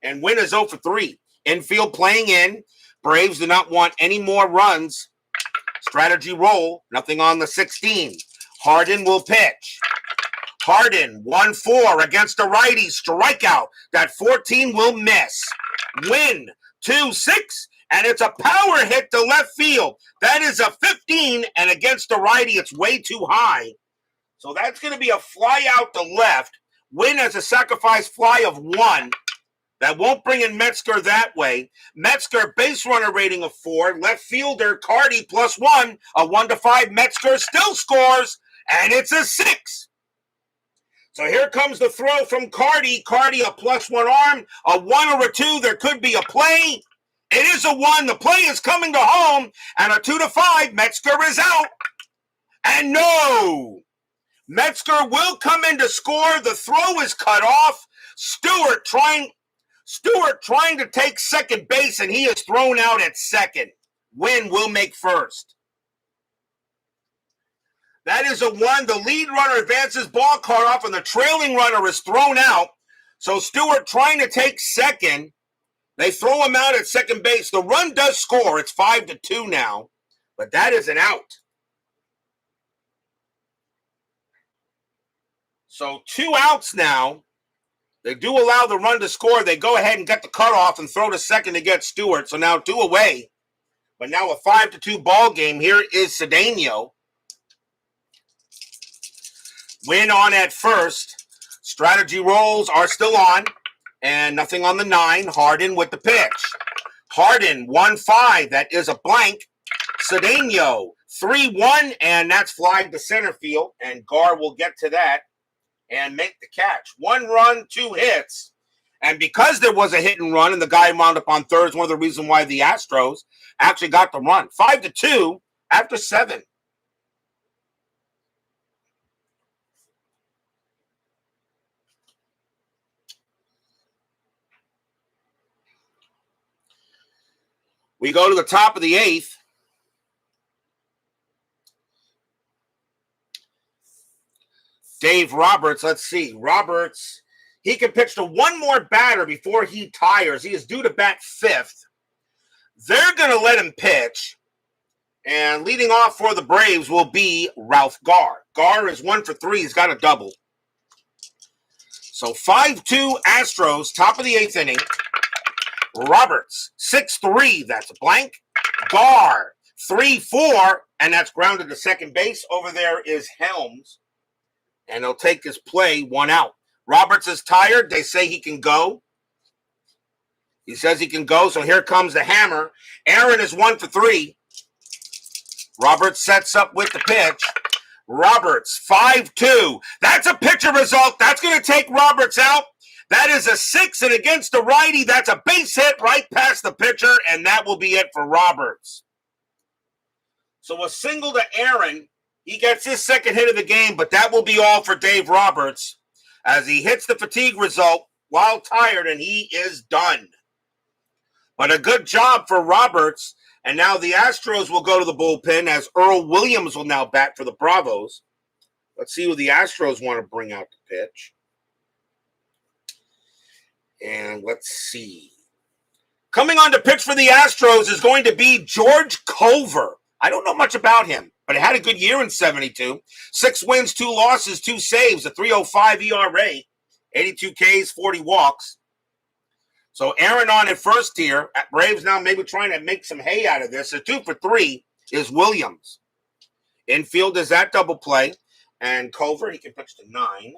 And Wynn is 0 for 3. Infield playing in. Braves do not want any more runs. Strategy roll. Nothing on the 16. Harden will pitch. Harden, 1-4 against a righty. Strikeout. That 14 will miss. Win, 2-6. And it's a power hit to left field. That is a 15. And against a righty, it's way too high. So that's going to be a fly out to left. Win has a sacrifice fly of 1. That won't bring in Metzger that way. Metzger, base runner rating of 4. Left fielder, Carty, +1. A 1-5. Metzger still scores. And it's a 6. So here comes the throw from Carty. Carty, a +1 arm. A 1 or a 2. There could be a play. It is a 1. The play is coming to home. And a 2-5. Metzger is out. And no. Metzger will come in to score. The throw is cut off. Stewart trying to take second base, and he is thrown out at second. Wynn will make first. That is a 1. The lead runner advances, ball caught off, and the trailing runner is thrown out. So Stewart trying to take second. They throw him out at second base. The run does score. It's 5-2 now, but that is an out. So 2 outs now. They do allow the run to score. They go ahead and get the cutoff and throw to second to get Stewart. So now 2 away. But now a 5-2 ball game. Here is Cedeno. Win on at first. Strategy rolls are still on. And nothing on the 9. Harden with the pitch. Harden, 1-5. That is a blank. Cedeno, 3-1. And that's flying to center field. And Gar will get to that and make the catch. 1 run, 2 hits. And because there was a hit and run and the guy wound up on third is one of the reasons why the Astros actually got the run. 5-2 after 7. We go to the top of the 8th. Dave Roberts, let's see. Roberts, he can pitch to 1 more batter before he tires. He is due to bat 5th. They're going to let him pitch. And leading off for the Braves will be Ralph Gar. Gar is 1 for 3. He's got a double. So 5-2 Astros, top of the 8th inning. Roberts, 6-3. That's a blank. Gar, 3-4. And that's grounded to second base. Over there is Helms. And he'll take his play 1 out. Roberts is tired. They say he can go. He says he can go. So here comes the hammer. Aaron is 1 for 3. Roberts sets up with the pitch. Roberts, 5-2. That's a pitcher result. That's going to take Roberts out. That is a 6. And against the righty, that's a base hit right past the pitcher. And that will be it for Roberts. So a single to Aaron. He gets his second hit of the game, but that will be all for Dave Roberts as he hits the fatigue result while tired, and he is done. But a good job for Roberts, and now the Astros will go to the bullpen as Earl Williams will now bat for the Bravos. Let's see who the Astros want to bring out to pitch. And let's see. Coming on to pitch for the Astros is going to be George Culver. I don't know much about him, but he had a good year in 72. 6 wins, 2 losses, 2 saves, a 3.05 ERA, 82 Ks, 40 walks. So Aaron on at first here. Braves now maybe trying to make some hay out of this. So 2 for 3 is Williams. Infield is that double play. And Culver, he can pitch to 9.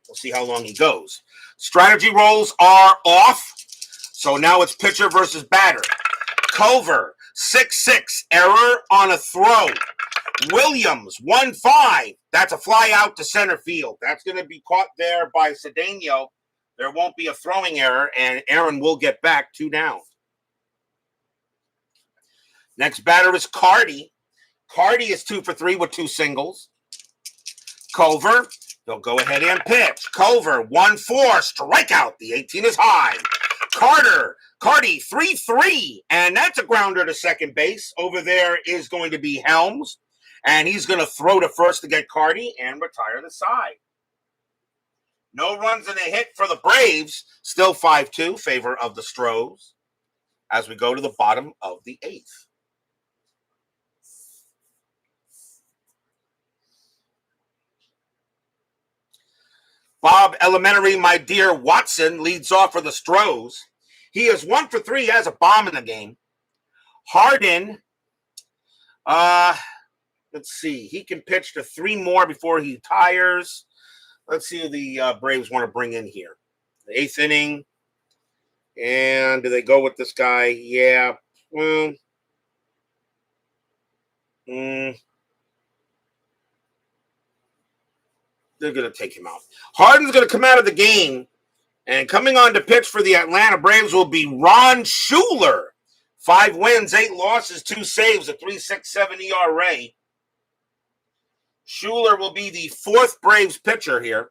We'll see how long he goes. Strategy rolls are off. So now it's pitcher versus batter. Culver, 6-6, error on a throw. Williams, 1-5. That's a fly out to center field. That's going to be caught there by Cedeno. There won't be a throwing error, and Aaron will get back 2 down. Next batter is Cardi. Cardi is 2 for 3 with 2 singles. Culver, they'll go ahead and pitch. Culver, 1-4, strikeout. The 18 is high. Cardi, 3-3, and that's a grounder to second base. Over there is going to be Helms, and he's going to throw to first to get Cardi and retire the side. No runs and a hit for the Braves. Still 5-2, favor of the Astros, as we go to the bottom of the 8th. Bob Elementary, my dear Watson, leads off for the Astros. He is 1 for 3, has a bomb in the game. Harden, let's see. He can pitch to 3 more before he tires. Let's see who the Braves want to bring in here. The 8th inning. And do they go with this guy? Yeah. They're going to take him out. Harden's going to come out of the game. And coming on to pitch for the Atlanta Braves will be Ron Schuler. 5 wins, 8 losses, 2 saves, a 3.67 ERA. Schuler will be the 4th Braves pitcher here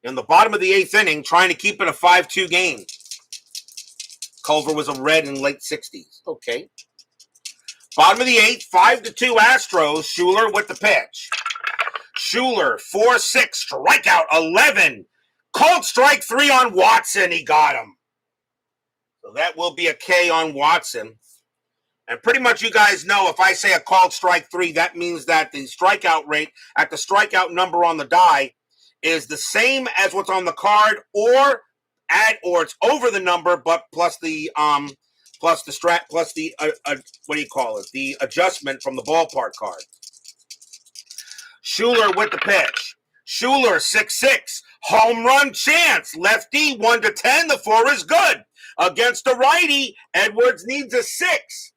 in the bottom of the 8th inning, trying to keep it a 5-2 game. Culver was a red in late 60s. Okay. Bottom of the 8th, 5-2 Astros. Schuler with the pitch. Schuler, 4-6, strikeout, 11. Called strike 3 on Watson. He got him. So that will be a K on Watson. And pretty much you guys know if I say a called strike 3, that means that the strikeout rate at the strikeout number on the die is the same as what's on the card, or it's over the number, but plus the what do you call it? The adjustment from the ballpark card. Schuler with the pitch. Schuler, 6-6. Home run chance. Lefty, 1-10. The 4 is good. Against a righty, Edwards needs a 6.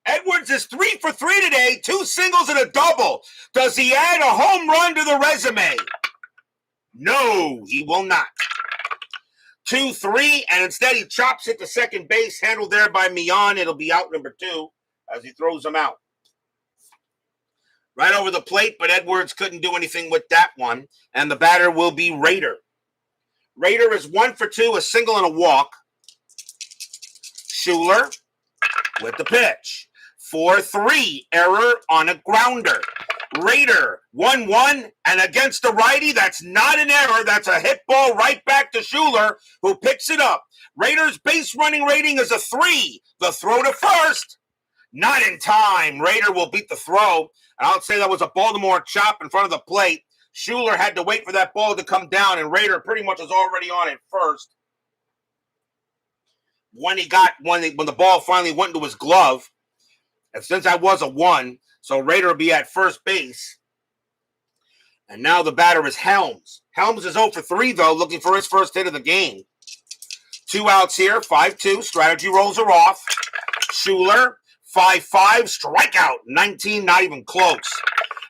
Edwards is 3 for 3 today. 2 singles and a double. Does he add a home run to the resume? No, he will not. 2-3, and instead he chops it to second base, handled there by Mian. It'll be out number 2 as he throws him out. Right over the plate, but Edwards couldn't do anything with that one. And the batter will be Rader. Rader is 1 for 2, a single and a walk. Schuler with the pitch. 4-3, error on a grounder. Rader, 1-1, and against the righty, that's not an error. That's a hit ball right back to Schuler, who picks it up. Rader's base running rating is a 3. The throw to first, not in time. Rader will beat the throw. And I'll say that was a Baltimore chop in front of the plate. Schuler had to wait for that ball to come down, and Rader pretty much was already on it first. When the ball finally went into his glove, and since that was a 1, so Rader will be at first base. And now the batter is Helms. Helms is 0 for 3, though, looking for his first hit of the game. 2 outs here, 5-2. Strategy rolls are off. Schuler, 5-5, strikeout, 19, not even close.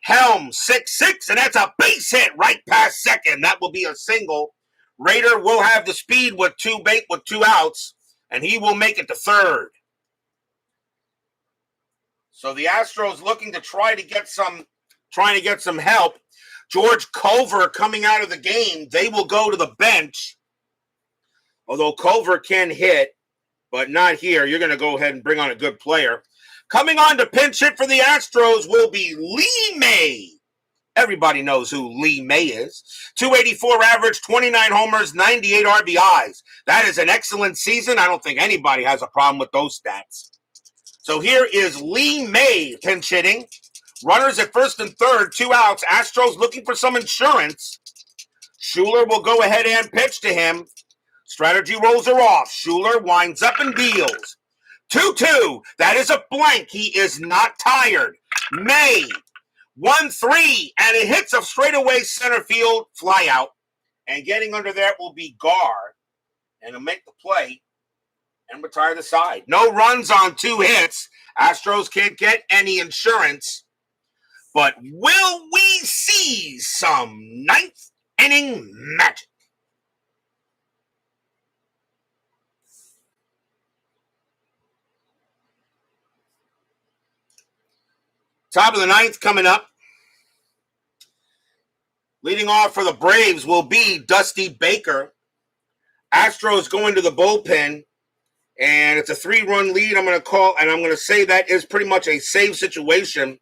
Helms, 6-6, and that's a base hit right past second. That will be a single. Rader will have the speed with 2 outs, and he will make it to third. So the Astros looking to trying to get some help. George Culver coming out of the game. They will go to the bench. Although Culver can hit, but not here. You're going to go ahead and bring on a good player. Coming on to pinch hit for the Astros will be Lee May. Everybody knows who Lee May is. 284 average, 29 homers, 98 RBIs. That is an excellent season. I don't think anybody has a problem with those stats. So here is Lee May pinch hitting. Runners at first and third, 2 outs. Astros looking for some insurance. Schuler will go ahead and pitch to him. Strategy rolls are off. Schuler winds up and deals. 2-2. That is a blank. He is not tired. May. 1-3. And it hits a straightaway center field fly out. And getting under there will be Gar. And he'll make the play. and retire the side. No runs on 2 hits. Astros can't get any insurance. But will we see some ninth inning magic? Top of the 9th coming up. Leading off for the Braves will be Dusty Baker. Astros going to the bullpen, and it's a 3-run lead. I'm going to call, and I'm going to say that is pretty much a save situation,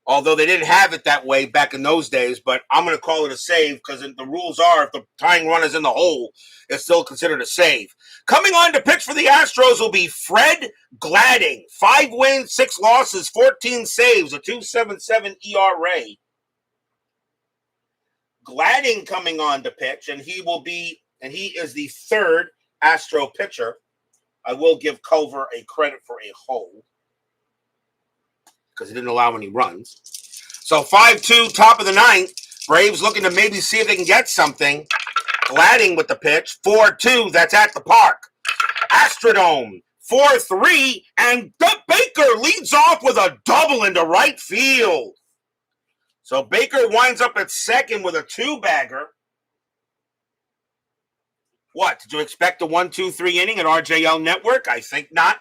although they didn't have it that way back in those days, but I'm going to call it a save because the rules are if the tying run is in the hole, it's still considered a save. Coming on to pitch for the Astros will be Fred Gladding. 5 wins, 6 losses, 14 saves, a 2.77 ERA. Gladding coming on to pitch, and he is the 3rd Astro pitcher. I will give Culver a credit for a hold because he didn't allow any runs. So 5-2, top of the 9th. Braves looking to maybe see if they can get something. Gladding with the pitch. 4-2, that's at the park. Astrodome, 4-3, and Baker leads off with a double into right field. So Baker winds up at second with a 2-bagger. What, did you expect a 1-2-3 inning at RJL Network? I think not.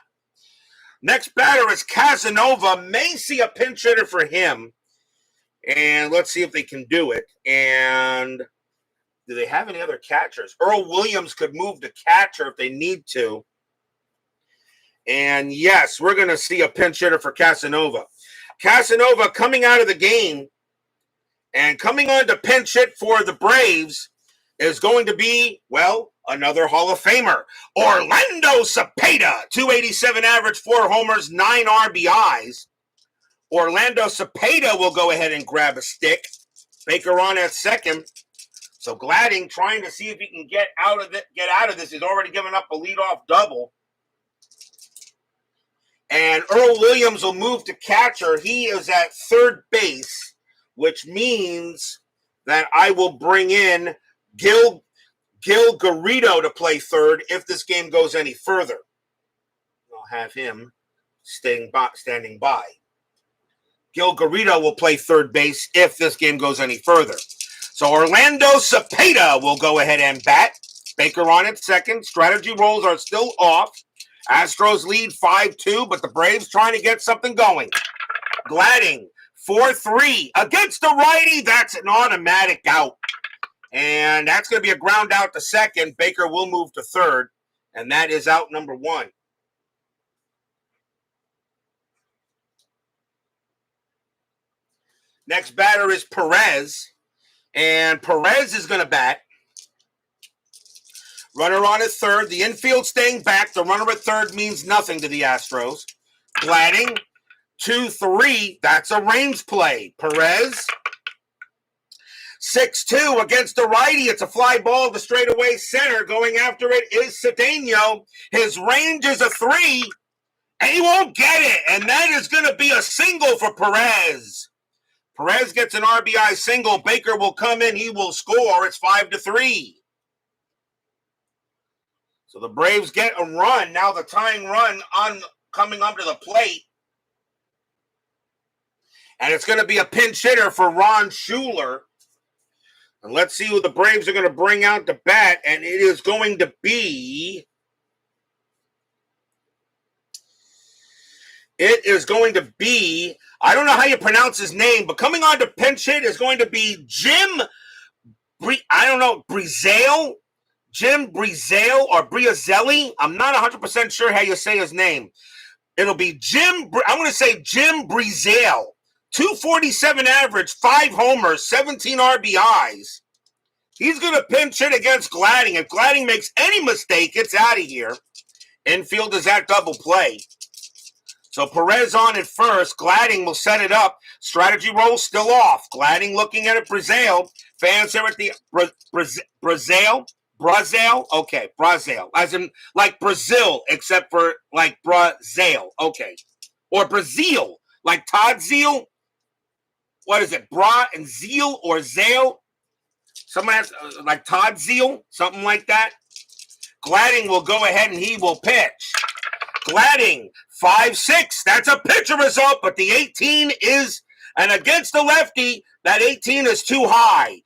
Next batter is Casanova. May see a pinch hitter for him. And let's see if they can do it. And do they have any other catchers? Earl Williams could move to catcher if they need to. And yes, we're going to see a pinch hitter for Casanova. Casanova coming out of the game and coming on to pinch hit for the Braves is going to be, well, another Hall of Famer. Orlando Cepeda, 287 average, 4 homers, 9 RBIs. Orlando Cepeda will go ahead and grab a stick. Baker on at second. So Gladding trying to see if he can get out of this. He's already given up a leadoff double. And Earl Williams will move to catcher. He is at third base, which means that I will bring in Gil Garrido to play third if this game goes any further. I'll have him standing by. Gil Garrido will play third base if this game goes any further. So Orlando Cepeda will go ahead and bat. Baker on at second. Strategy rolls are still off. Astros lead 5-2, but the Braves trying to get something going. Gladding, 4-3 against the righty. That's an automatic out. And that's going to be a ground out to second. Baker will move to third, and that is out number 1. Next batter is Perez, and Perez is going to bat. Runner on at third. The infield staying back. The runner at third means nothing to the Astros. Gladding, 2-3. That's a range play. Perez, 6-2 against the righty. It's a fly ball to straightaway center. Going after it is Cedeno. His range is a 3, and he won't get it. And that is going to be a single for Perez. Perez gets an RBI single. Baker will come in. He will score. It's 5-3. So the Braves get a run. Now the tying run coming up to the plate. And it's going to be a pinch hitter for Ron Schuler. And let's see who the Braves are going to bring out to bat. And it is going to be... I don't know how you pronounce his name, but coming on to pinch hit is going to be Jim Brizzale. Jim Brizzale or Briazelli. I'm not 100% sure how you say his name. It'll be I'm going to say Jim Brizzale. 247 average, 5 homers, 17 RBIs. He's going to pinch hit against Gladding. If Gladding makes any mistake, it's out of here. Infield is at double play. So Perez on at first. Gladding will set it up. Strategy roll still off. Gladding looking at it. Brizzale. Fans here at the Brizzale. Brazil? Okay, Brazil. As in, like Brazil, except for, like, Brazil. Okay. Or Brazil, like Todd Zeal. What is it, Bra and Zeal or Zale? Someone has, like Todd Zeal, something like that. Gladding will go ahead and he will pitch. Gladding, 5-6. That's a pitcher result, but the 18 is, and against the lefty, that 18 is too high.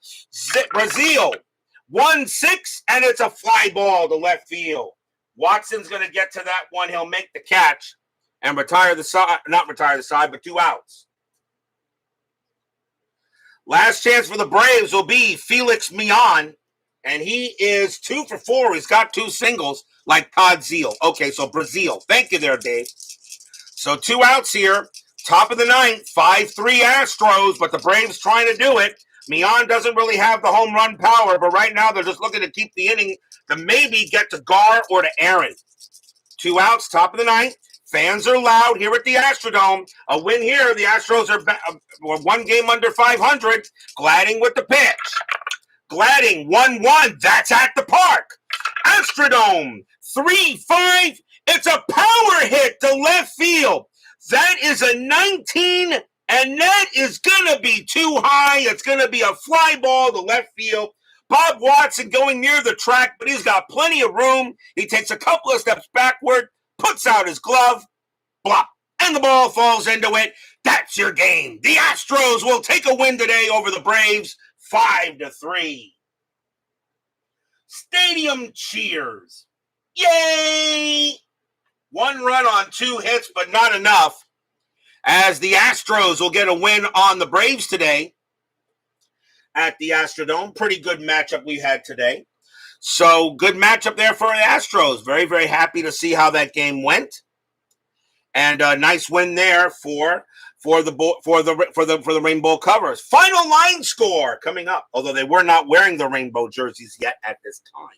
Brazil, 1-6, and it's a fly ball to left field. Watson's going to get to that one. He'll make the catch and retire the side, not retire the side, but 2 outs. Last chance for the Braves will be Felix Mion, and he is 2 for 4. He's got 2 singles like Todd Zeal. Okay, so Brazil. Thank you there, Dave. So 2 outs here. Top of the 9th, 5-3 Astros, but the Braves trying to do it. Mion doesn't really have the home run power, but right now they're just looking to keep the inning to maybe get to Gar or to Aaron. 2 outs, top of the 9th. Fans are loud here at the Astrodome. A win here. The Astros are 1 game under 500. Gladding with the pitch. Gladding, 1-1. That's at the park. Astrodome, 3-5. It's a power hit to left field. That is a 19, and that is going to be too high. It's going to be a fly ball to left field. Bob Watson going near the track, but he's got plenty of room. He takes a couple of steps backward, puts out his glove, blop, and the ball falls into it. That's your game. The Astros will take a win today over the Braves, 5-3. Stadium cheers. Yay! 1 run on 2 hits, but not enough, as the Astros will get a win on the Braves today at the Astrodome. Pretty good matchup we had today. So good matchup there for the Astros. Very, very happy to see how that game went, and a nice win there for the rainbow covers. Final line score coming up, although they were not wearing the rainbow jerseys yet at this time.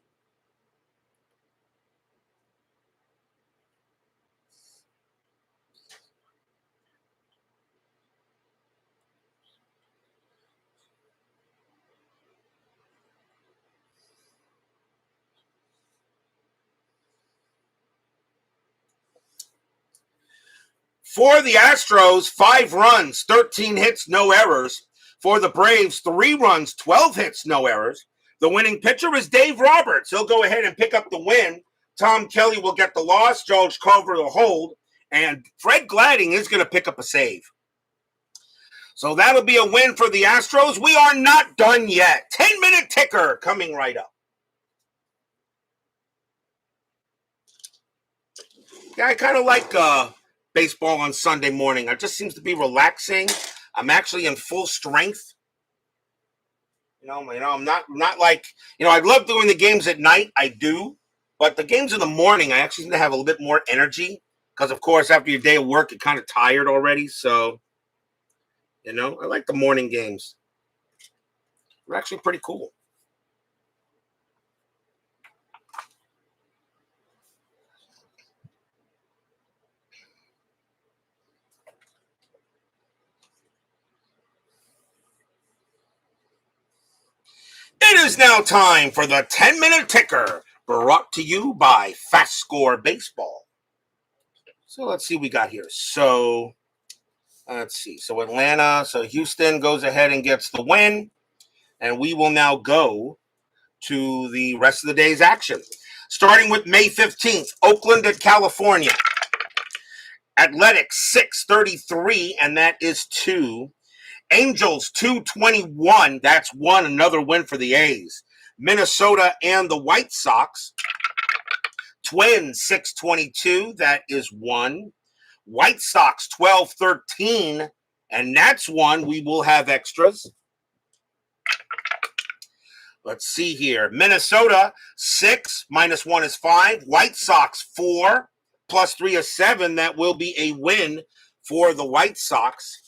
For the Astros, 5 runs, 13 hits, no errors. For the Braves, 3 runs, 12 hits, no errors. The winning pitcher is Dave Roberts. He'll go ahead and pick up the win. Tom Kelley will get the loss. George Culver will hold. And Fred Gladding is going to pick up a save. So that'll be a win for the Astros. We are not done yet. 10-minute ticker coming right up. Yeah, I kind of like baseball on Sunday morning. It just seems to be relaxing. I'm actually in full strength. I'm not like, I love doing the games at night. I do. But the games in the morning, I actually seem to have a little bit more energy. Because, of course, after your day of work, you're kind of tired already. So, I like the morning games. They're actually pretty cool. It is now time for the 10-minute ticker, brought to you by FastScore Baseball. So let's see what we got here. So let's see. So Atlanta, so Houston goes ahead and gets the win. And we will now go to the rest of the day's action. Starting with May 15th, Oakland at California. Athletics 633, and that is 2. Angels 221, that's 1, another win for the A's. Minnesota and the White Sox. Twins 622, that is 1. White Sox 1213, and that's 1. We will have extras. Let's see here. Minnesota 6 minus 1 is 5. White Sox 4 plus 3 is 7. That will be a win for the White Sox.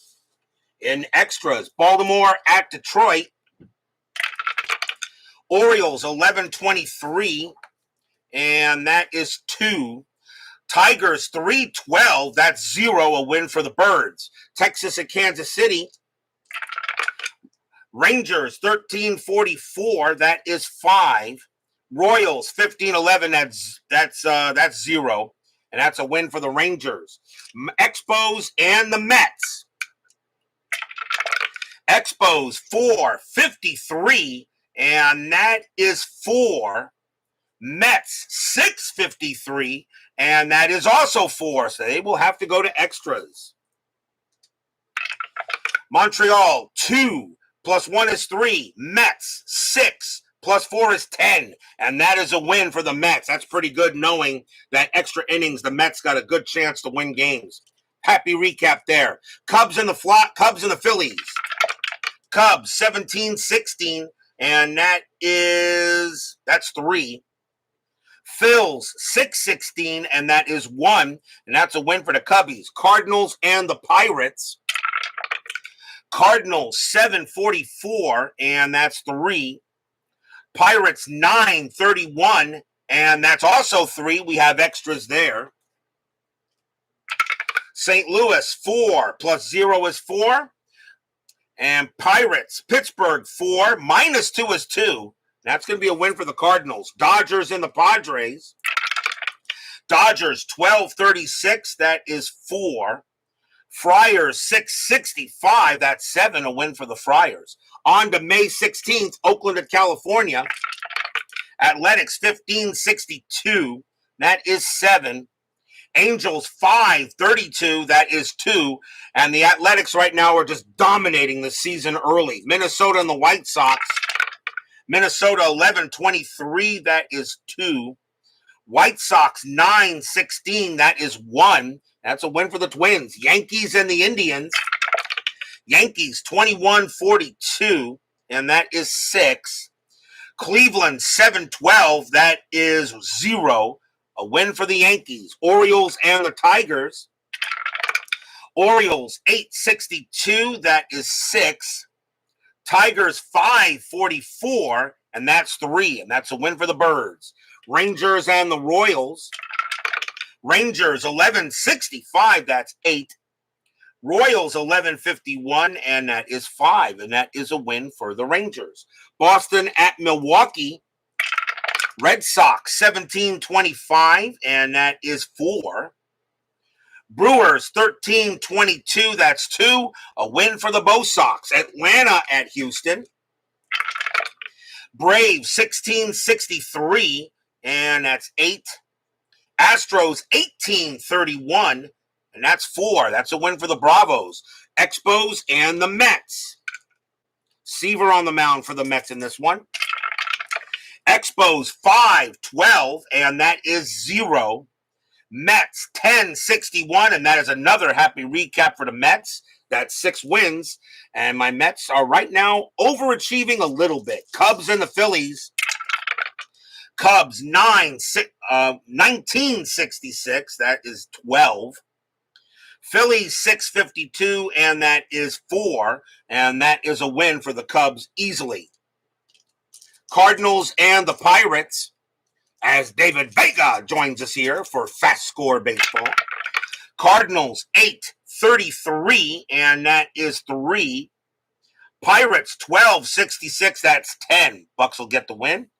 In extras, Baltimore at Detroit. Orioles 11-23, and that is 2. Tigers 3-12, that's 0, a win for the Birds. Texas at Kansas City. Rangers 13-44, that is 5. Royals 15-11, that's 0, and that's a win for the Rangers. Expos and the Mets. Expos 4-53, and that is 4. Mets 653, and that is also 4, so they will have to go to extras. Montreal 2 plus 1 is 3. Mets 6 plus 4 is 10, and that is a win for the Mets. That's pretty good, knowing that extra innings, the Mets got a good chance to win games. Happy recap there. Cubs and the Phillies. Cubs 17-16, and that's 3. Phils 6-16, and that is 1, and that's a win for the Cubbies. Cardinals and the Pirates. Cardinals 7-44, and that's 3. Pirates 9-31, and that's also 3. We have extras there. St. Louis 4 plus 0 is 4. And Pirates, Pittsburgh 4 minus 2 is 2. That's going to be a win for the Cardinals. Dodgers and the Padres. Dodgers 12-36, that is 4. Friars 665, that's 7, a win for the Friars. On to May 16th, Oakland at California. Athletics 15-62, that is 7. Angels 5-32, that is 2. And the Athletics right now are just dominating the season early. Minnesota and the White Sox. Minnesota 11-23, that is 2. White Sox 9-16, that is 1. That's a win for the Twins. Yankees and the Indians. Yankees 21-42, and that is 6. Cleveland 7-12, that is 0. A win for the Yankees. Orioles and the Tigers. Orioles 8-62, that is 6. Tigers 5-44, and that's 3, and that's a win for the Birds. Rangers and the Royals. Rangers 11-65, that's 8. Royals 11-51, and that is 5, and that is a win for the Rangers. Boston at Milwaukee. Red Sox 17-25, and that is 4. Brewers 13-22, that's 2. A win for the Bo Sox. Atlanta at Houston. Braves 16-63, and that's 8. Astros 18-31, and that's 4. That's a win for the Bravos. Expos and the Mets. Seaver on the mound for the Mets in this one. Expos 5-12, and that is 0. Mets 10-61, and that is another happy recap for the Mets. That's 6 wins, and my Mets are right now overachieving a little bit. Cubs and the Phillies. Cubs 19-66, that is 12. Phillies 6-52, and that is 4, and that is a win for the Cubs easily. Cardinals and the Pirates, as David Vega joins us here for FastScore Baseball. Cardinals 8-33, and that is 3. Pirates 12-66, that's 10. Bucks will get the win.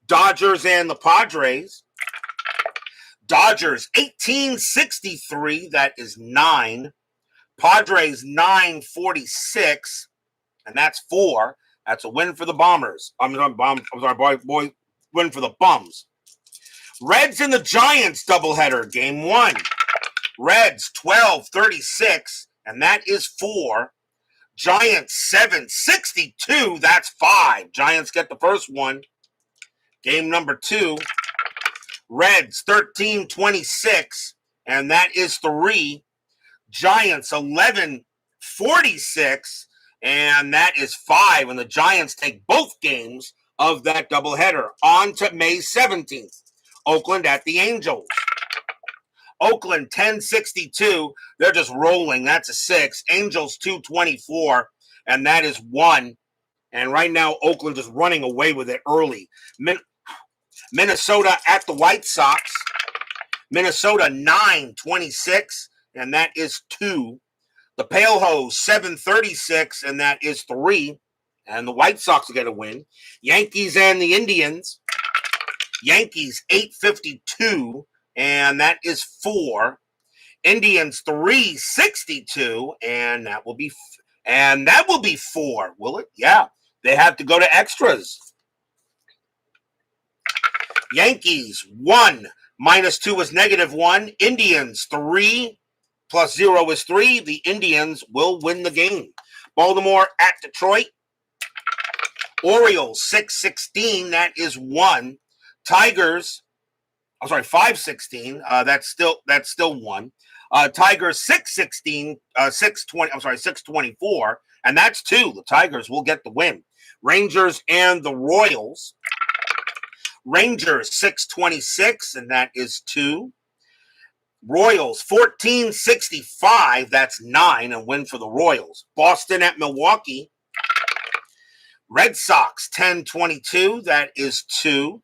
Dodgers and the Padres. Dodgers 18-63, that is 9. Padres 9-46, and that's 4. That's a win for the Bombers. Win for the Bums. Reds and the Giants doubleheader, game 1. Reds 12-36, and that is 4. Giants 7-62, that's 5. Giants get the first one. Game number 2. Reds 13-26, and that is 3. Giants 11-46, and that is 5. And the Giants take both games of that doubleheader. On to May 17th. Oakland at the Angels. Oakland 10-62. They're just rolling. That's a 6. Angels 2-24, and that is 1. And right now, Oakland is running away with it early. Minnesota at the White Sox. Minnesota 9-26, and that is 2. The Pale Hose 7-36, and that is 3. And the White Sox will get a win. Yankees and the Indians. Yankees 8-52, and that is 4. Indians 3-62, and that will be 4. Will it? Yeah. They have to go to extras. Yankees, 1. -2 is -1. Indians, 3. +0 is 3. The Indians will win the game. Baltimore at Detroit. Orioles, 6-16. That is 1. Tigers, 5-16. That's still 1. Tigers 6-16, 6-24, and that's 2. The Tigers will get the win. Rangers and the Royals. Rangers 6-26, and that is 2. Royals 14-65, that's 9, and win for the Royals. Boston at Milwaukee. Red Sox 10-22, that is 2.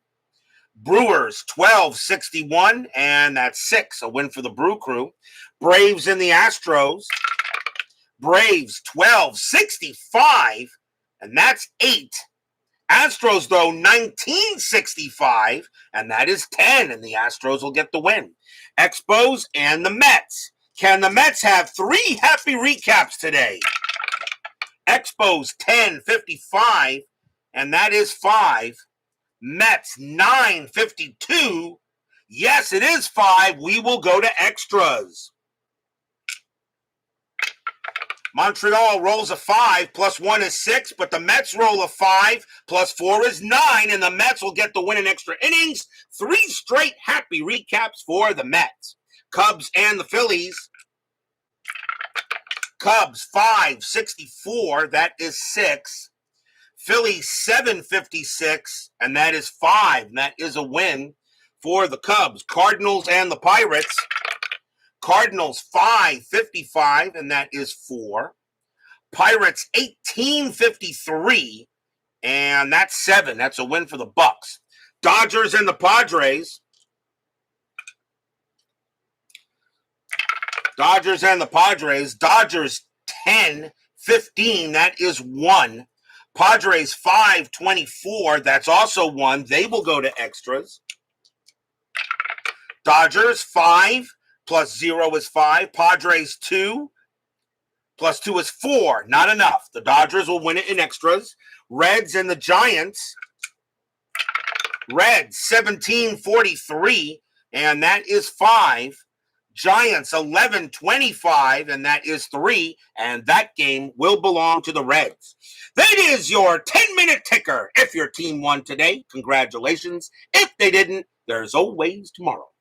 Brewers 12-61, and that's 6, a win for the Brew Crew. Braves and the Astros. Braves 12-65, and that's 8. Astros, though, 19-65, and that is 10, and the Astros will get the win. Expos and the Mets. Can the Mets have 3 happy recaps today? Expos 10-55, and that is 5. Mets 9-52. Yes, it is 5. We will go to extras. Montreal rolls a 5, +1 is 6, but the Mets roll a 5, +4 is 9, and the Mets will get the win in extra innings. 3 straight happy recaps for the Mets. Cubs and the Phillies. Cubs 5-64, that is 6. Phillies 7-56, and that is 5, and that is a win for the Cubs. Cardinals and the Pirates. Cardinals 5-55, and that is 4. Pirates 18-53, and that's 7. That's a win for the Bucks. Dodgers and the Padres. Dodgers and the Padres. Dodgers 10-15, that is 1. Padres 5-24, that's also 1. They will go to extras. Dodgers 5, +0 is 5. Padres 2, +2 is 4. Not enough. The Dodgers will win it in extras. Reds and the Giants. Reds 17-43, and that is 5. Giants 11-25, and that is 3, and that game will belong to the Reds. That is your 10-minute ticker. If your team won today, congratulations. If they didn't, there's always tomorrow.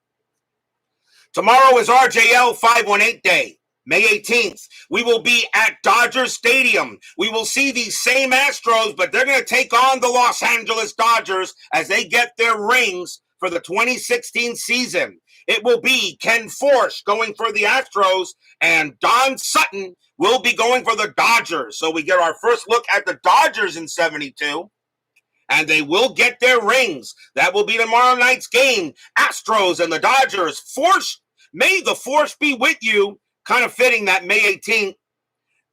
Tomorrow is RJL 518 Day, May 18th. We will be at Dodger Stadium. We will see these same Astros, but they're going to take on the Los Angeles Dodgers as they get their rings for the 2016 season. It will be Ken Forsch going for the Astros, and Don Sutton will be going for the Dodgers. So we get our first look at the Dodgers in 72, and they will get their rings. That will be tomorrow night's game. Astros and the Dodgers. Forsch, may the Force be with you. Kind of fitting that May 18th.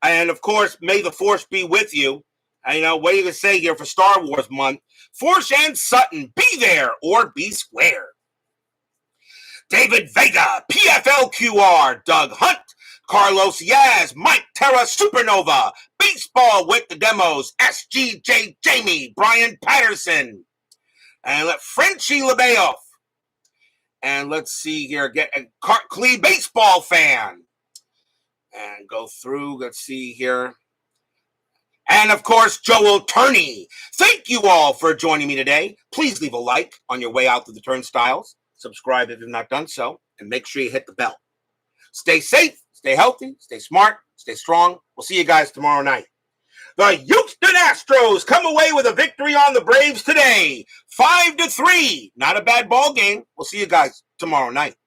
And, of course, may the Force be with you. And, what are you going to say here for Star Wars month? Forsch and Sutton, be there or be square. David Vega, PFL QR, Doug Hunt, Carlos Yaz, Mike Terra, Supernova, Baseball with the Demos, SGJ Jamie, Brian Patterson, and let Frenchie LeBayoff. And let's see here, get a Kelley baseball fan. And go through, let's see here. And, of course, Joel Turney. Thank you all for joining me today. Please leave a like on your way out through the turnstiles. Subscribe if you've not done so. And make sure you hit the bell. Stay safe, stay healthy, stay smart, stay strong. We'll see you guys tomorrow night. The Houston Astros come away with a victory on the Braves today. 5-3. Not a bad ball game. We'll see you guys tomorrow night.